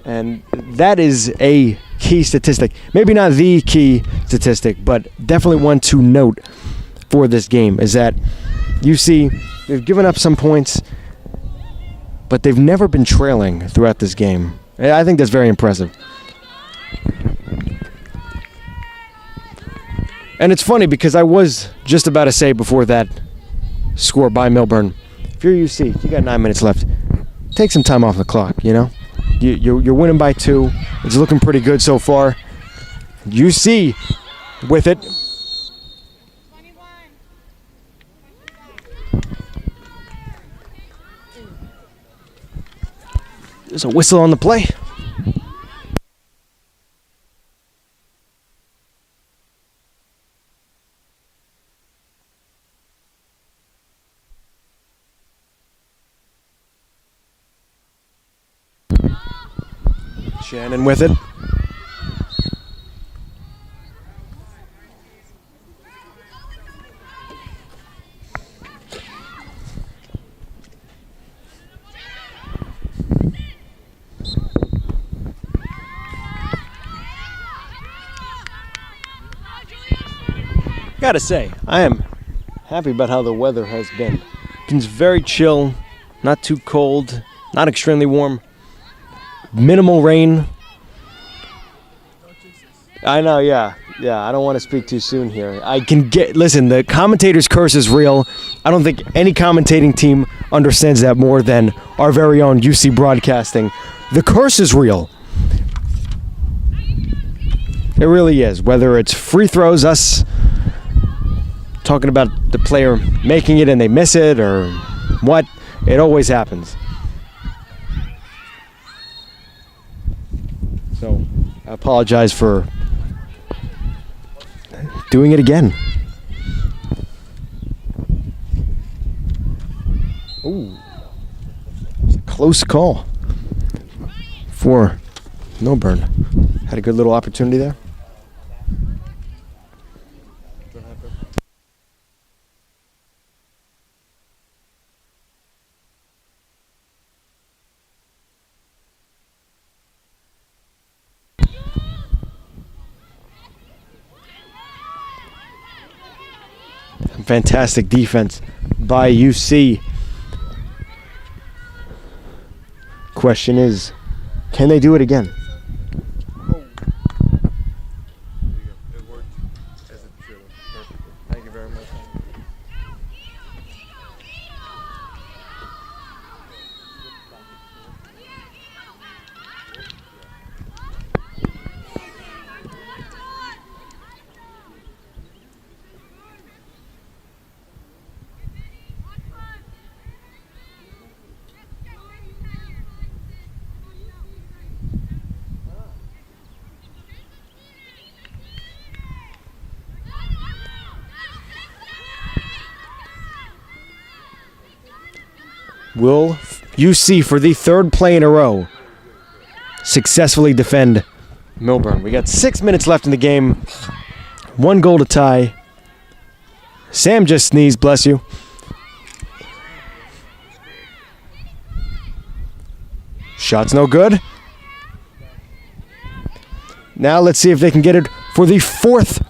And that is a key statistic. Maybe not the key statistic, but definitely one to note for this game is that UC, they've given up some points, but they've never been trailing throughout this game. I think that's very impressive. And it's funny because I was just about to say before that score by Millburn, if you're UC, you got 9 minutes left. Take some time off the clock, you know? You're winning by 2. It's looking pretty good so far. UC with it. There's a whistle on the play. Shannon with it. Gotta say, I am happy about how the weather has been. It's very chill, not too cold, not extremely warm. Minimal rain. I know, yeah. I don't want to speak too soon here. Listen, the commentator's curse is real. I don't think any commentating team understands that more than our very own UC Broadcasting. The curse is real. It really is. Whether it's free throws, us talking about the player making it and they miss it, or what, it always happens. So, I apologize for doing it again. Ooh. It's a close call for Millburn. Had a good little opportunity there. Fantastic defense by UC. Question is, can they do it again? It worked as it should have. Perfectly. Thank you very much. Will UC, for the third play in a row, successfully defend Millburn? We got 6 minutes left in the game. 1 goal to tie. Sam just sneezed, bless you. Shot's no good. Now let's see if they can get it for the 4th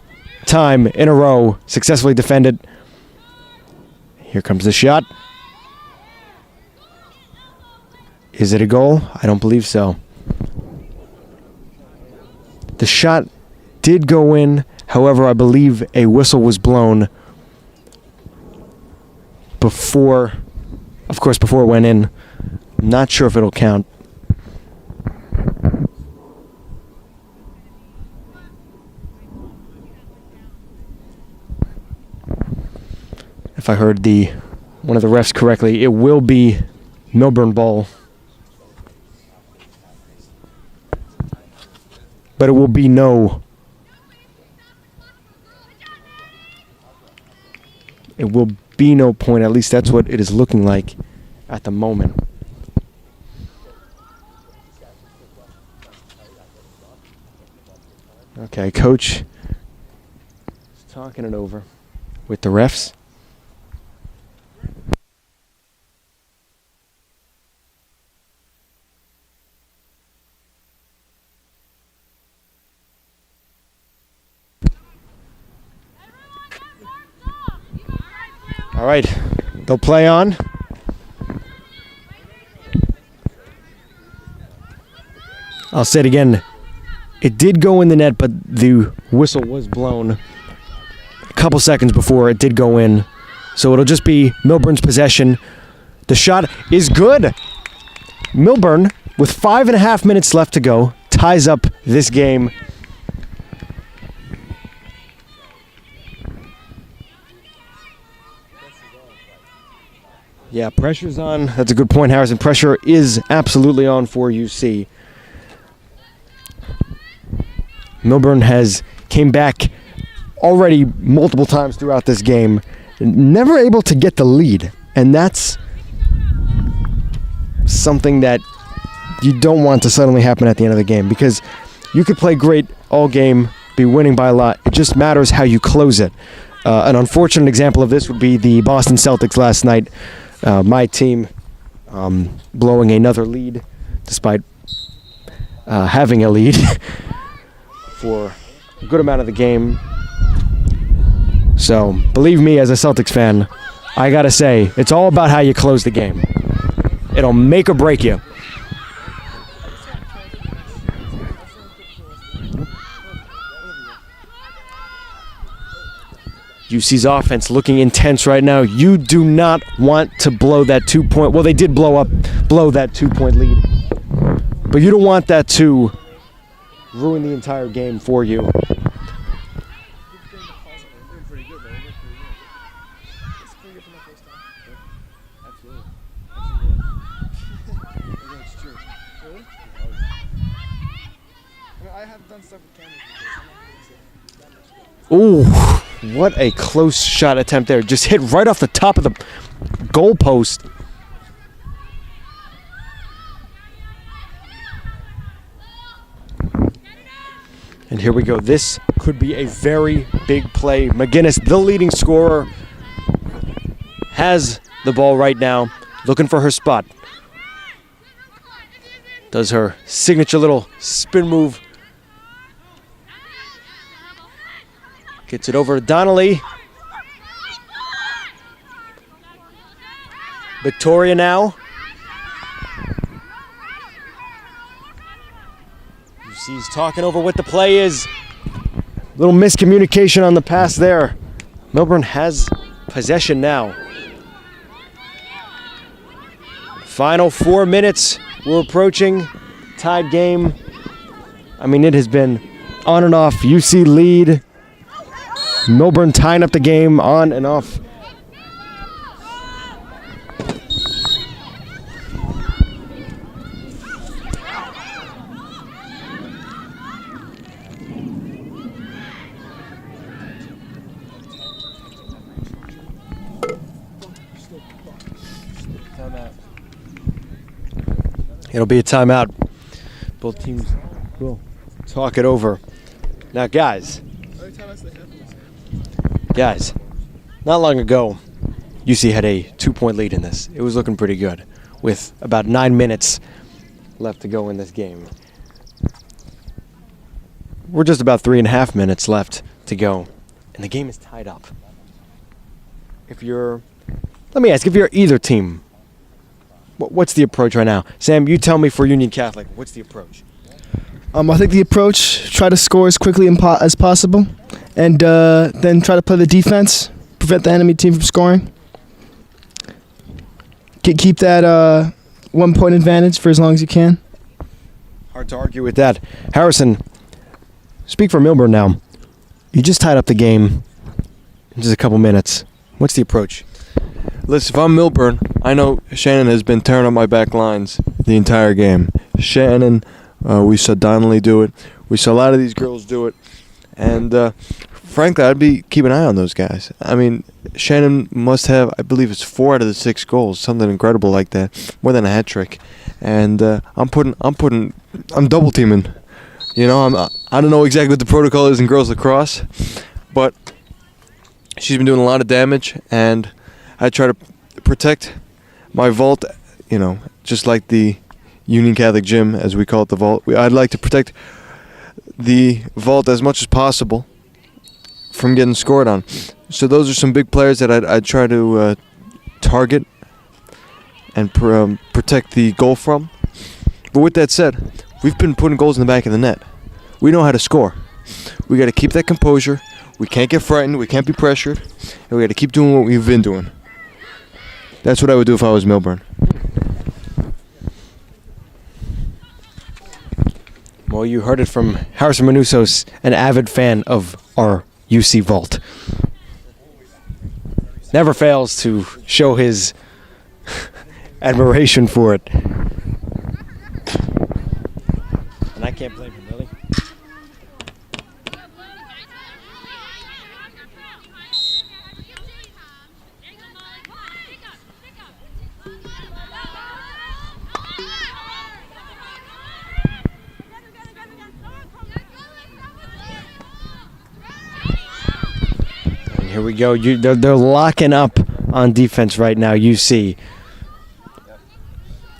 time in a row. Successfully defended. Here comes the shot. Is it a goal? I don't believe so. The shot did go in. However, I believe a whistle was blown before it went in. Not sure if it'll count. If I heard one of the refs correctly, it will be Millburn ball. But it will be no point. At least that's what it is looking like at the moment. Okay, coach is talking it over with the refs. All right, they'll play on. I'll say it again. It did go in the net, but the whistle was blown a couple seconds before it did go in. So it'll just be Millburn's possession. The shot is good. Millburn, with 5.5 minutes left to go, ties up this game. Yeah, pressure's on. That's a good point, Harrison. Pressure is absolutely on for UC. Millburn has came back already multiple times throughout this game, never able to get the lead, and that's something that you don't want to suddenly happen at the end of the game, because you could play great all game, be winning by a lot. It just matters how you close it. An unfortunate example of this would be the Boston Celtics last night. My team blowing another lead despite having a lead for a good amount of the game. So, believe me, as a Celtics fan, I gotta say, it's all about how you close the game. It'll make or break you. UC's offense looking intense right now. You do not want to blow that 2-point. Well, they did blow that 2-point lead. But you don't want that to ruin the entire game for you. Ooh, what a close shot attempt there. Just hit right off the top of the goal post. And here we go. This could be a very big play. McGinnis, the leading scorer, has the ball right now, looking for her spot. Does her signature little spin move. Gets it over to Donnelly. Victoria now. UC's talking over what the play is. Little miscommunication on the pass there. Millburn has possession now. Final 4 minutes. We're approaching. Tied game. I mean, it has been on and off. UC lead. Millburn tying up the game on and off. It'll be a timeout. Both teams will talk it over. Now, guys, not long ago, UC had a 2-point lead in this. It was looking pretty good with about 9 minutes left to go in this game. We're just about 3.5 minutes left to go, and the game is tied up. Let me ask, if you're either team, what's the approach right now? Sam, you tell me for Union Catholic, what's the approach? I think the approach, try to score as quickly as possible, and then try to play the defense, prevent the enemy team from scoring. Keep that 1-point advantage for as long as you can. Hard to argue with that. Harrison, speak for Millburn now. You just tied up the game in just a couple minutes. What's the approach? Listen, if I'm Millburn, I know Shannon has been tearing up my back lines the entire game. Shannon, we saw Donnelly do it. We saw a lot of these girls do it. And frankly, I'd be keeping an eye on those guys. I mean, Shannon must have, I believe it's 4 out of the 6 goals, something incredible like that, more than a hat trick. And I'm double teaming. You know, I don't know exactly what the protocol is in girls lacrosse, but she's been doing a lot of damage, and I try to protect my vault, you know, just like the Union Catholic Gym, as we call it, the vault. I'd like to protect the vault as much as possible from getting scored on. So those are some big players that I'd try to target and protect the goal from. But with that said, we've been putting goals in the back of the net. We know how to score. We got to keep that composure. We can't get frightened. We can't be pressured. And we got to keep doing what we've been doing. That's what I would do if I was Millburn. Well, you heard it from Harrison Manusos, an avid fan of our UC Vault. Never fails to show his admiration for it. And I can't blame him, really. Here we go. They're locking up on defense right now, UC.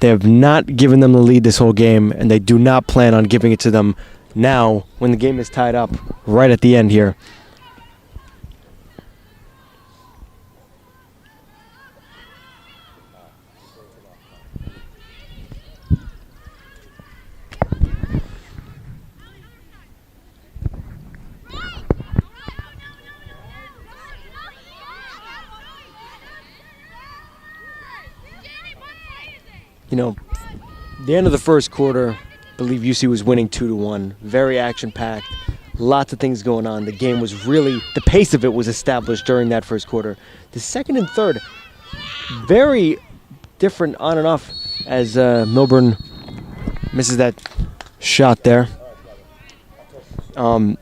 They have not given them the lead this whole game, and they do not plan on giving it to them now when the game is tied up right at the end here. You know, the end of the first quarter, I believe UC was winning 2-1. Very action-packed. Lots of things going on. The game was really, the pace of it was established during that first quarter. The second and third, very different on and off as Millburn misses that shot there. The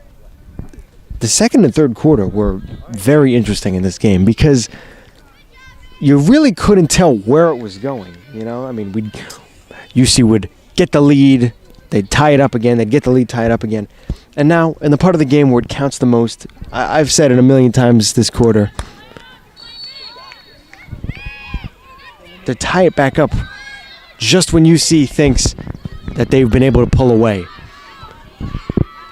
second and third quarter were very interesting in this game because you really couldn't tell where it was going. You know, I mean, UC would get the lead, they'd tie it up again, they'd get the lead, tie it up again. And now, in the part of the game where it counts the most, I've said it a million times this quarter, they tie it back up just when UC thinks that they've been able to pull away.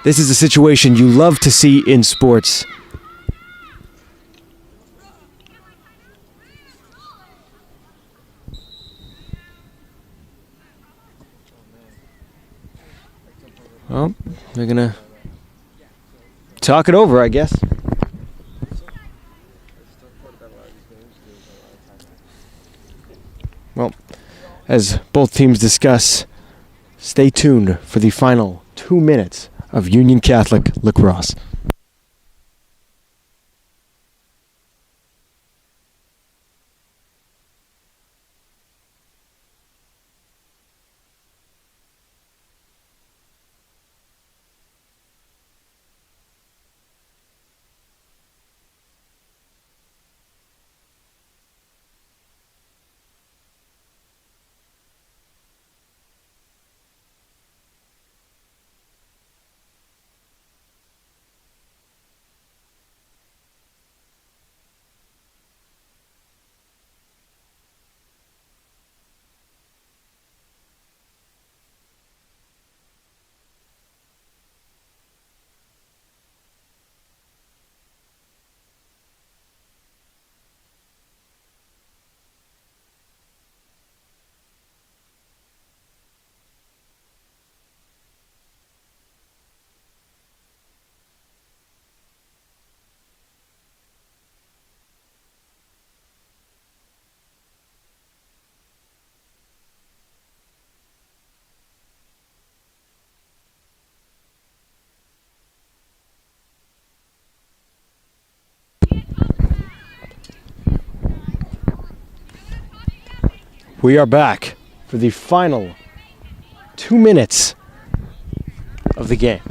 This is a situation you love to see in sports. Well, they're going to talk it over, I guess. Well, as both teams discuss, stay tuned for the final 2 minutes of Union Catholic lacrosse. We are back for the final 2 minutes of the game.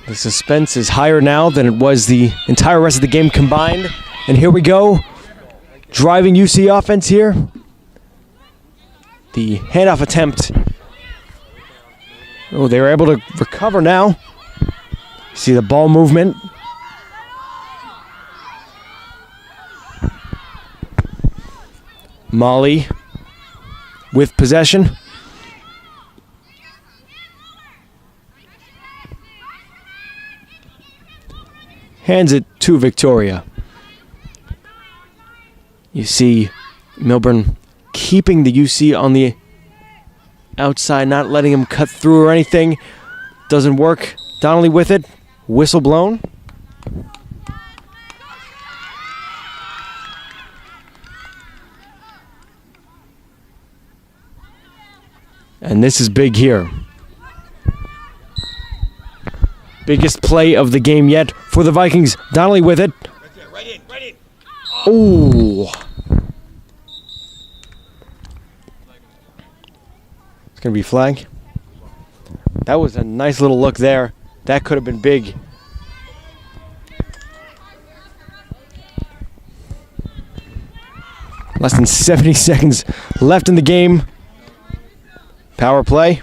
The suspense is higher now than it was the entire rest of the game combined. And here we go. Driving UC offense here. The handoff attempt. Oh, they were able to recover now. See the ball movement. Molly with possession. Hands it to Victoria. You see Millburn keeping the UC on the outside, not letting him cut through or anything. Doesn't work. Donnelly with it. Whistle blown. And this is big here. Biggest play of the game yet for the Vikings. Donnelly with it. Right in. Oh. It's going to be flag. That was a nice little look there. That could have been big. Less than 70 seconds left in the game. Power play.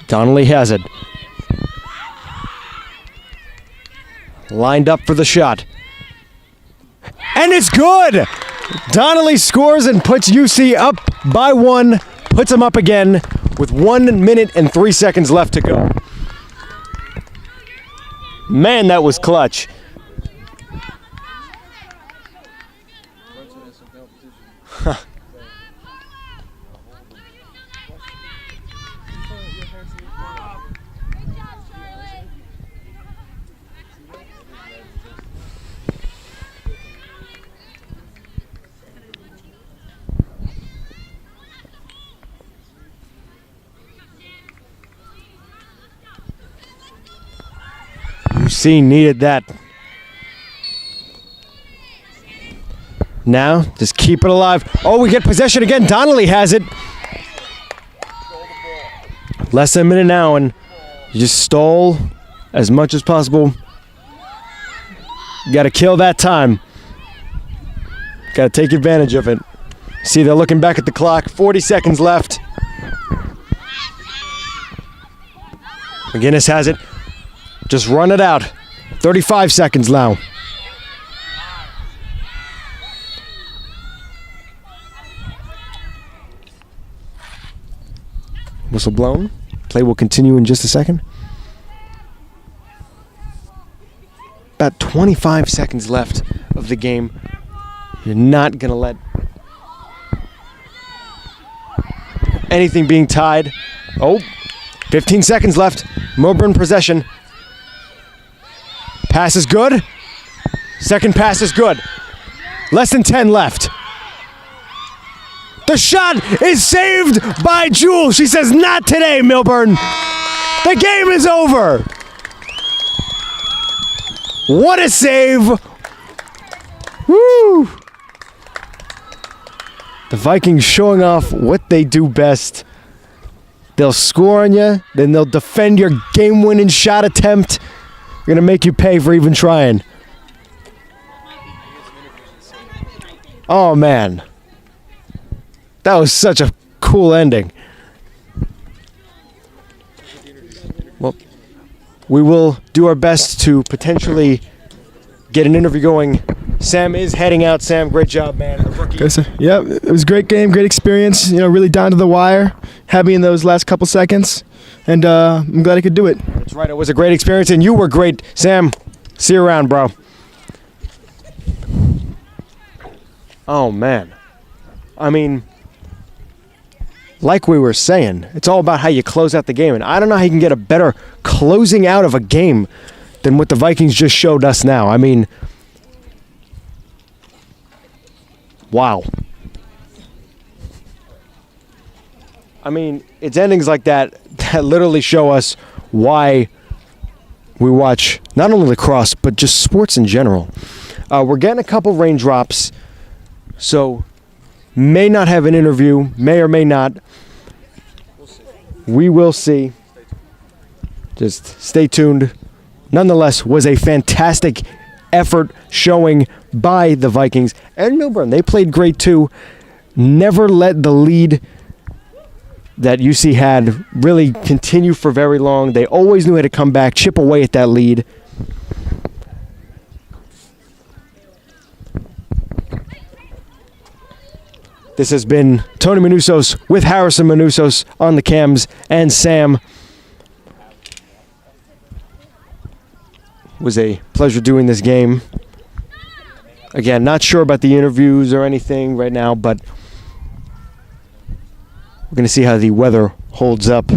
Donnelly has it. Lined up for the shot. And it's good! Donnelly scores and puts UC up by 1. Puts them up again with 1 minute and 3 seconds left to go. Man, that was clutch. UC needed that. Now, just keep it alive. Oh, we get possession again. Donnelly has it. Less than a minute now, and you just stole as much as possible. You got to kill that time. Got to take advantage of it. See, they're looking back at the clock. 40 seconds left. McGinnis has it. Just run it out. 35 seconds now. Whistle blown. Play will continue in just a second. About 25 seconds left of the game. You're not going to let anything being tied. Oh, 15 seconds left. Millburn possession. Pass is good. Second pass is good. Less than 10 left. The shot is saved by Jewel. She says, not today, Millburn. The game is over. What a save. Woo. The Vikings showing off what they do best. They'll score on you, then they'll defend your game-winning shot attempt. They're going to make you pay for even trying. Oh, man. That was such a cool ending. Well, we will do our best to potentially get an interview going. Sam is heading out. Sam, great job, man. The rookie. Good, sir. Yeah, it was a great game, great experience. You know, really down to the wire. Had me in those last couple seconds, and I'm glad I could do it. That's right. It was a great experience, and you were great, Sam. See you around, bro. Oh man, I mean, like we were saying, it's all about how you close out the game, and I don't know how you can get a better closing out of a game than what the Vikings just showed us now. I mean, wow. I mean, it's endings like that that literally show us why we watch not only lacrosse, but just sports in general. We're getting a couple raindrops, so may not have an interview, may or may not. We will see. Just stay tuned. Nonetheless, was a fantastic effort showing by the Vikings and Millburn. They played great too. Never let the lead that UC had really continue for very long. They always knew how to come back, chip away at that lead. This has been Tony Manusos with Harrison Manusos on the cams, and Sam. It was a pleasure doing this game. Again, not sure about the interviews or anything right now, but we're going to see how the weather holds up.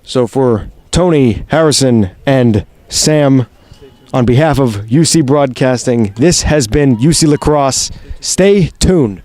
So for Tony, Harrison, and Sam, on behalf of UC Broadcasting, this has been UC Lacrosse. Stay tuned.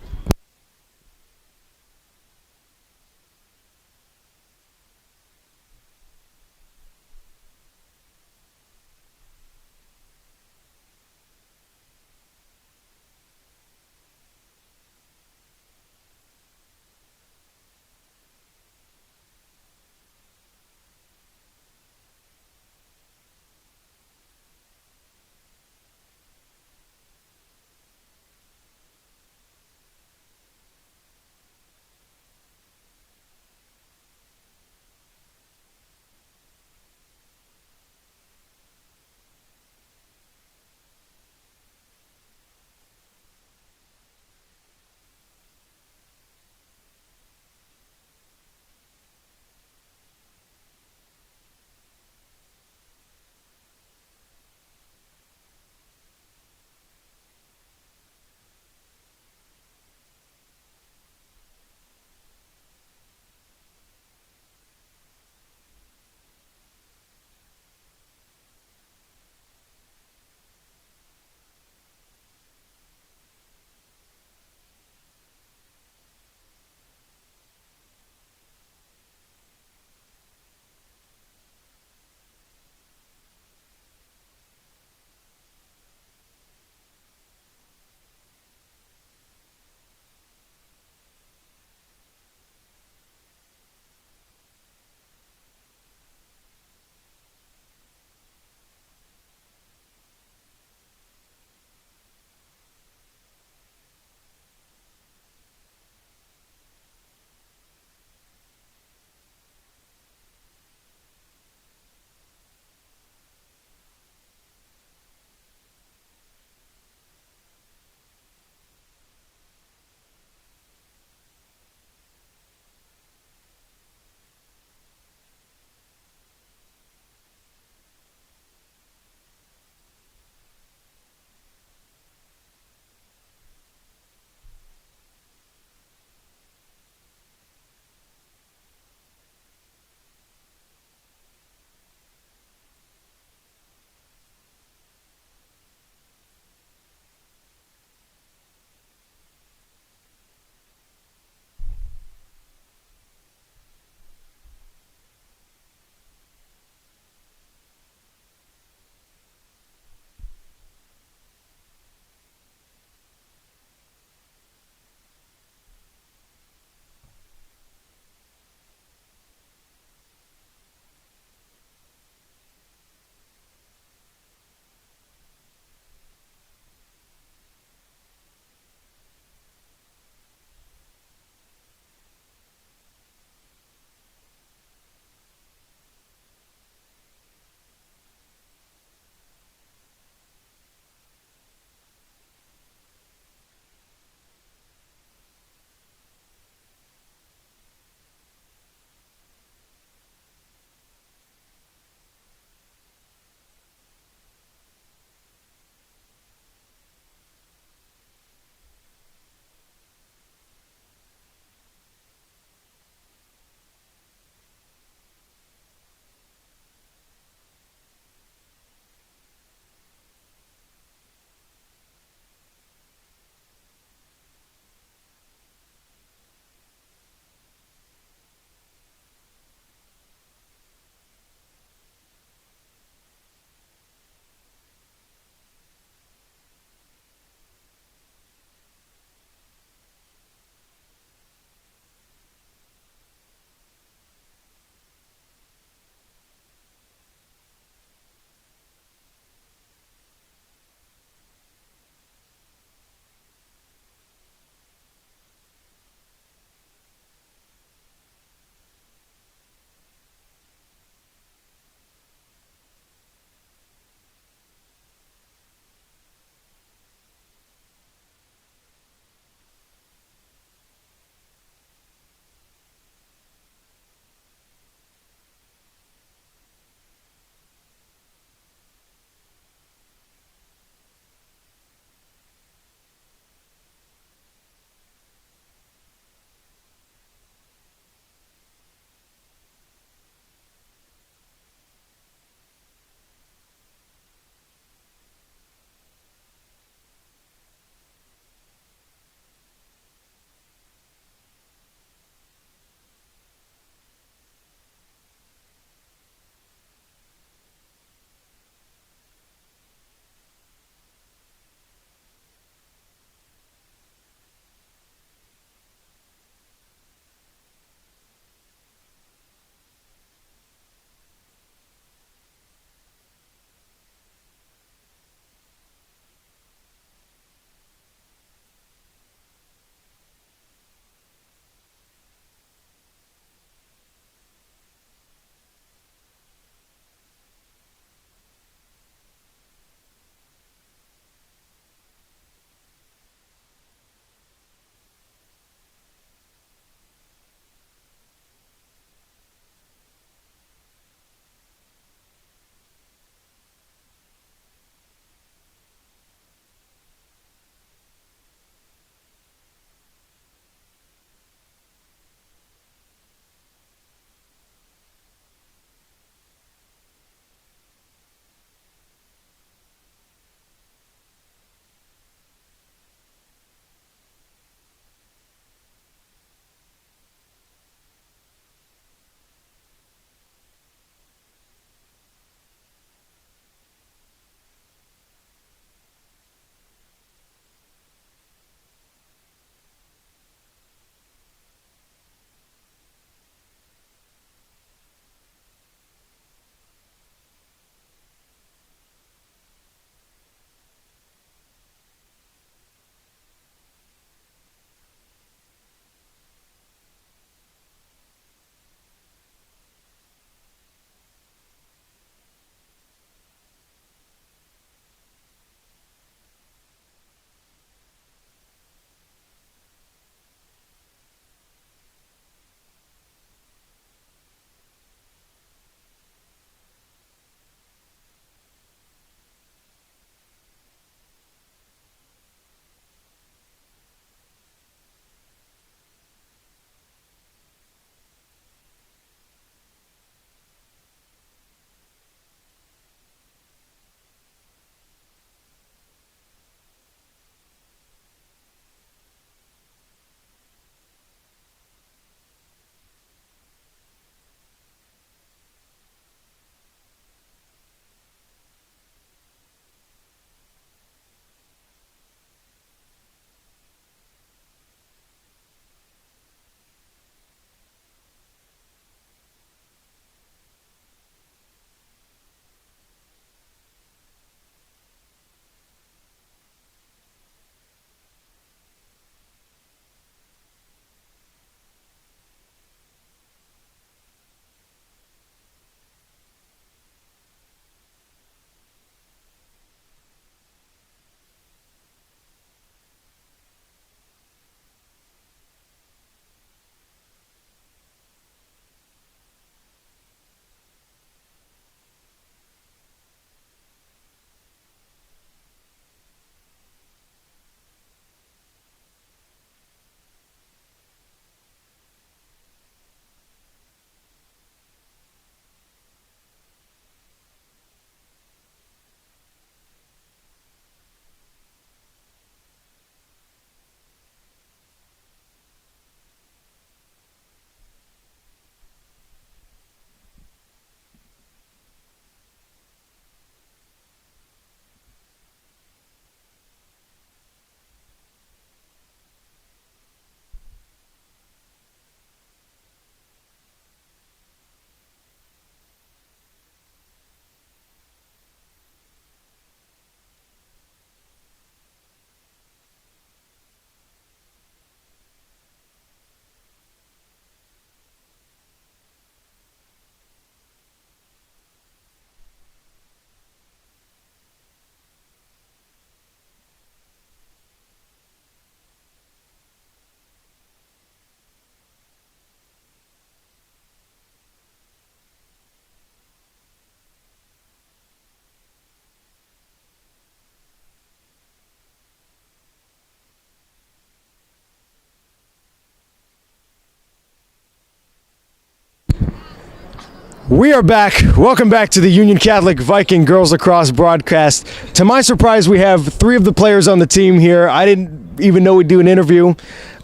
We are back. Welcome back to the Union Catholic Viking Girls Lacrosse broadcast. To my surprise, we have 3 of the players on the team here. I didn't even know we'd do an interview.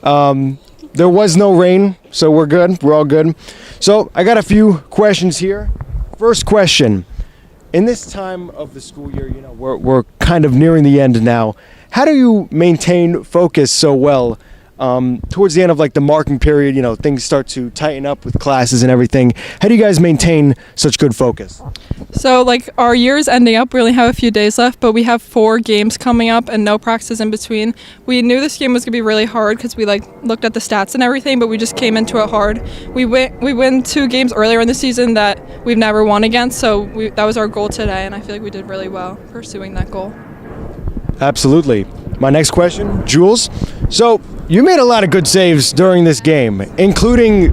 There was no rain, so we're good. We're all good. So I got a few questions here. First question. In this time of the school year, you know, we're kind of nearing the end now. How do you maintain focus so well towards the end of like the marking period? You know, things start to tighten up with classes and everything. How do you guys maintain such good focus? So like our year's ending up, we only have a few days left, but we have 4 games coming up and no practices in between. We knew this game was gonna be really hard because we like looked at the stats and everything, but we just came into it hard. We win 2 games earlier in the season that we've never won against, so that was our goal today, and I feel like we did really well pursuing that goal. Absolutely. My next question, Jules. So you made a lot of good saves during this game, including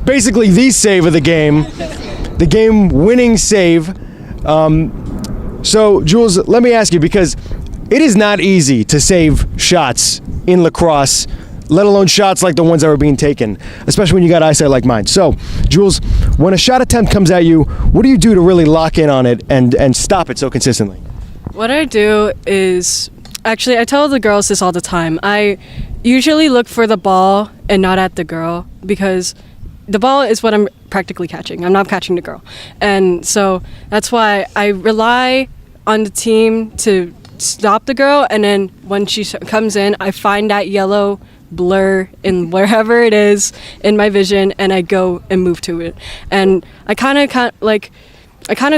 basically the save of the game-winning save. So Jules, let me ask you, because it is not easy to save shots in lacrosse, let alone shots like the ones that were being taken, especially when you got eyesight like mine. So, Jules, when a shot attempt comes at you, what do you do to really lock in on it and stop it so consistently? What I do is, actually, I tell the girls this all the time. I usually look for the ball and not at the girl, because the ball is what I'm practically catching. I'm not catching the girl. And so that's why I rely on the team to stop the girl, and then when she comes in, I find that yellow blur in wherever it is in my vision, and I go and move to it. And I kind of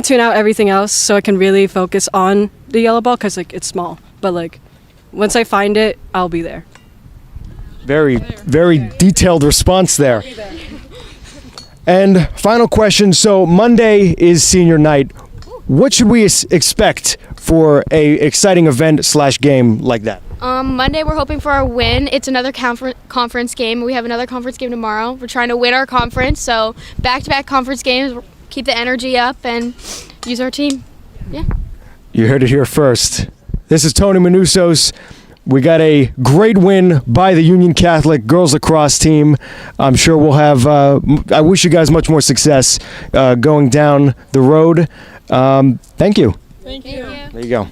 tune out everything else so I can really focus on the yellow ball, because like it's small, but like once I find it, I'll be there. Very, very detailed response there. And final question. So Monday is senior night. What should we expect for a exciting event / game like that? Monday we're hoping for a win. It's another conference game. We have another conference game tomorrow. We're trying to win our conference, so back-to-back conference games. Keep the energy up and use our team. Yeah. You heard it here first. This is Tony Manusos. We got a great win by the Union Catholic girls lacrosse team. I'm sure we'll have, I wish you guys much more success going down the road. Thank you. Thank you. There you go.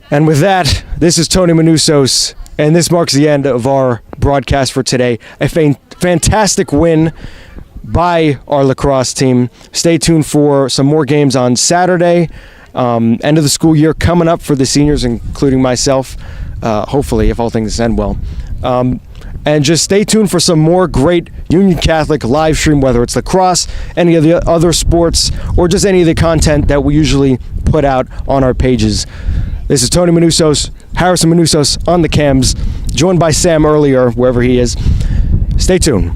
And with that, this is Tony Manusos, and this marks the end of our broadcast for today. A fantastic win by our lacrosse team. Stay tuned for some more games on Saturday. End of the school year coming up for the seniors, including myself, hopefully, if all things end well. And just stay tuned for some more great Union Catholic live stream, whether it's lacrosse, any of the other sports, or just any of the content that we usually put out on our pages. This is Tony Manusos, Harrison Manusos on the cams, joined by Sam earlier, wherever he is. Stay tuned.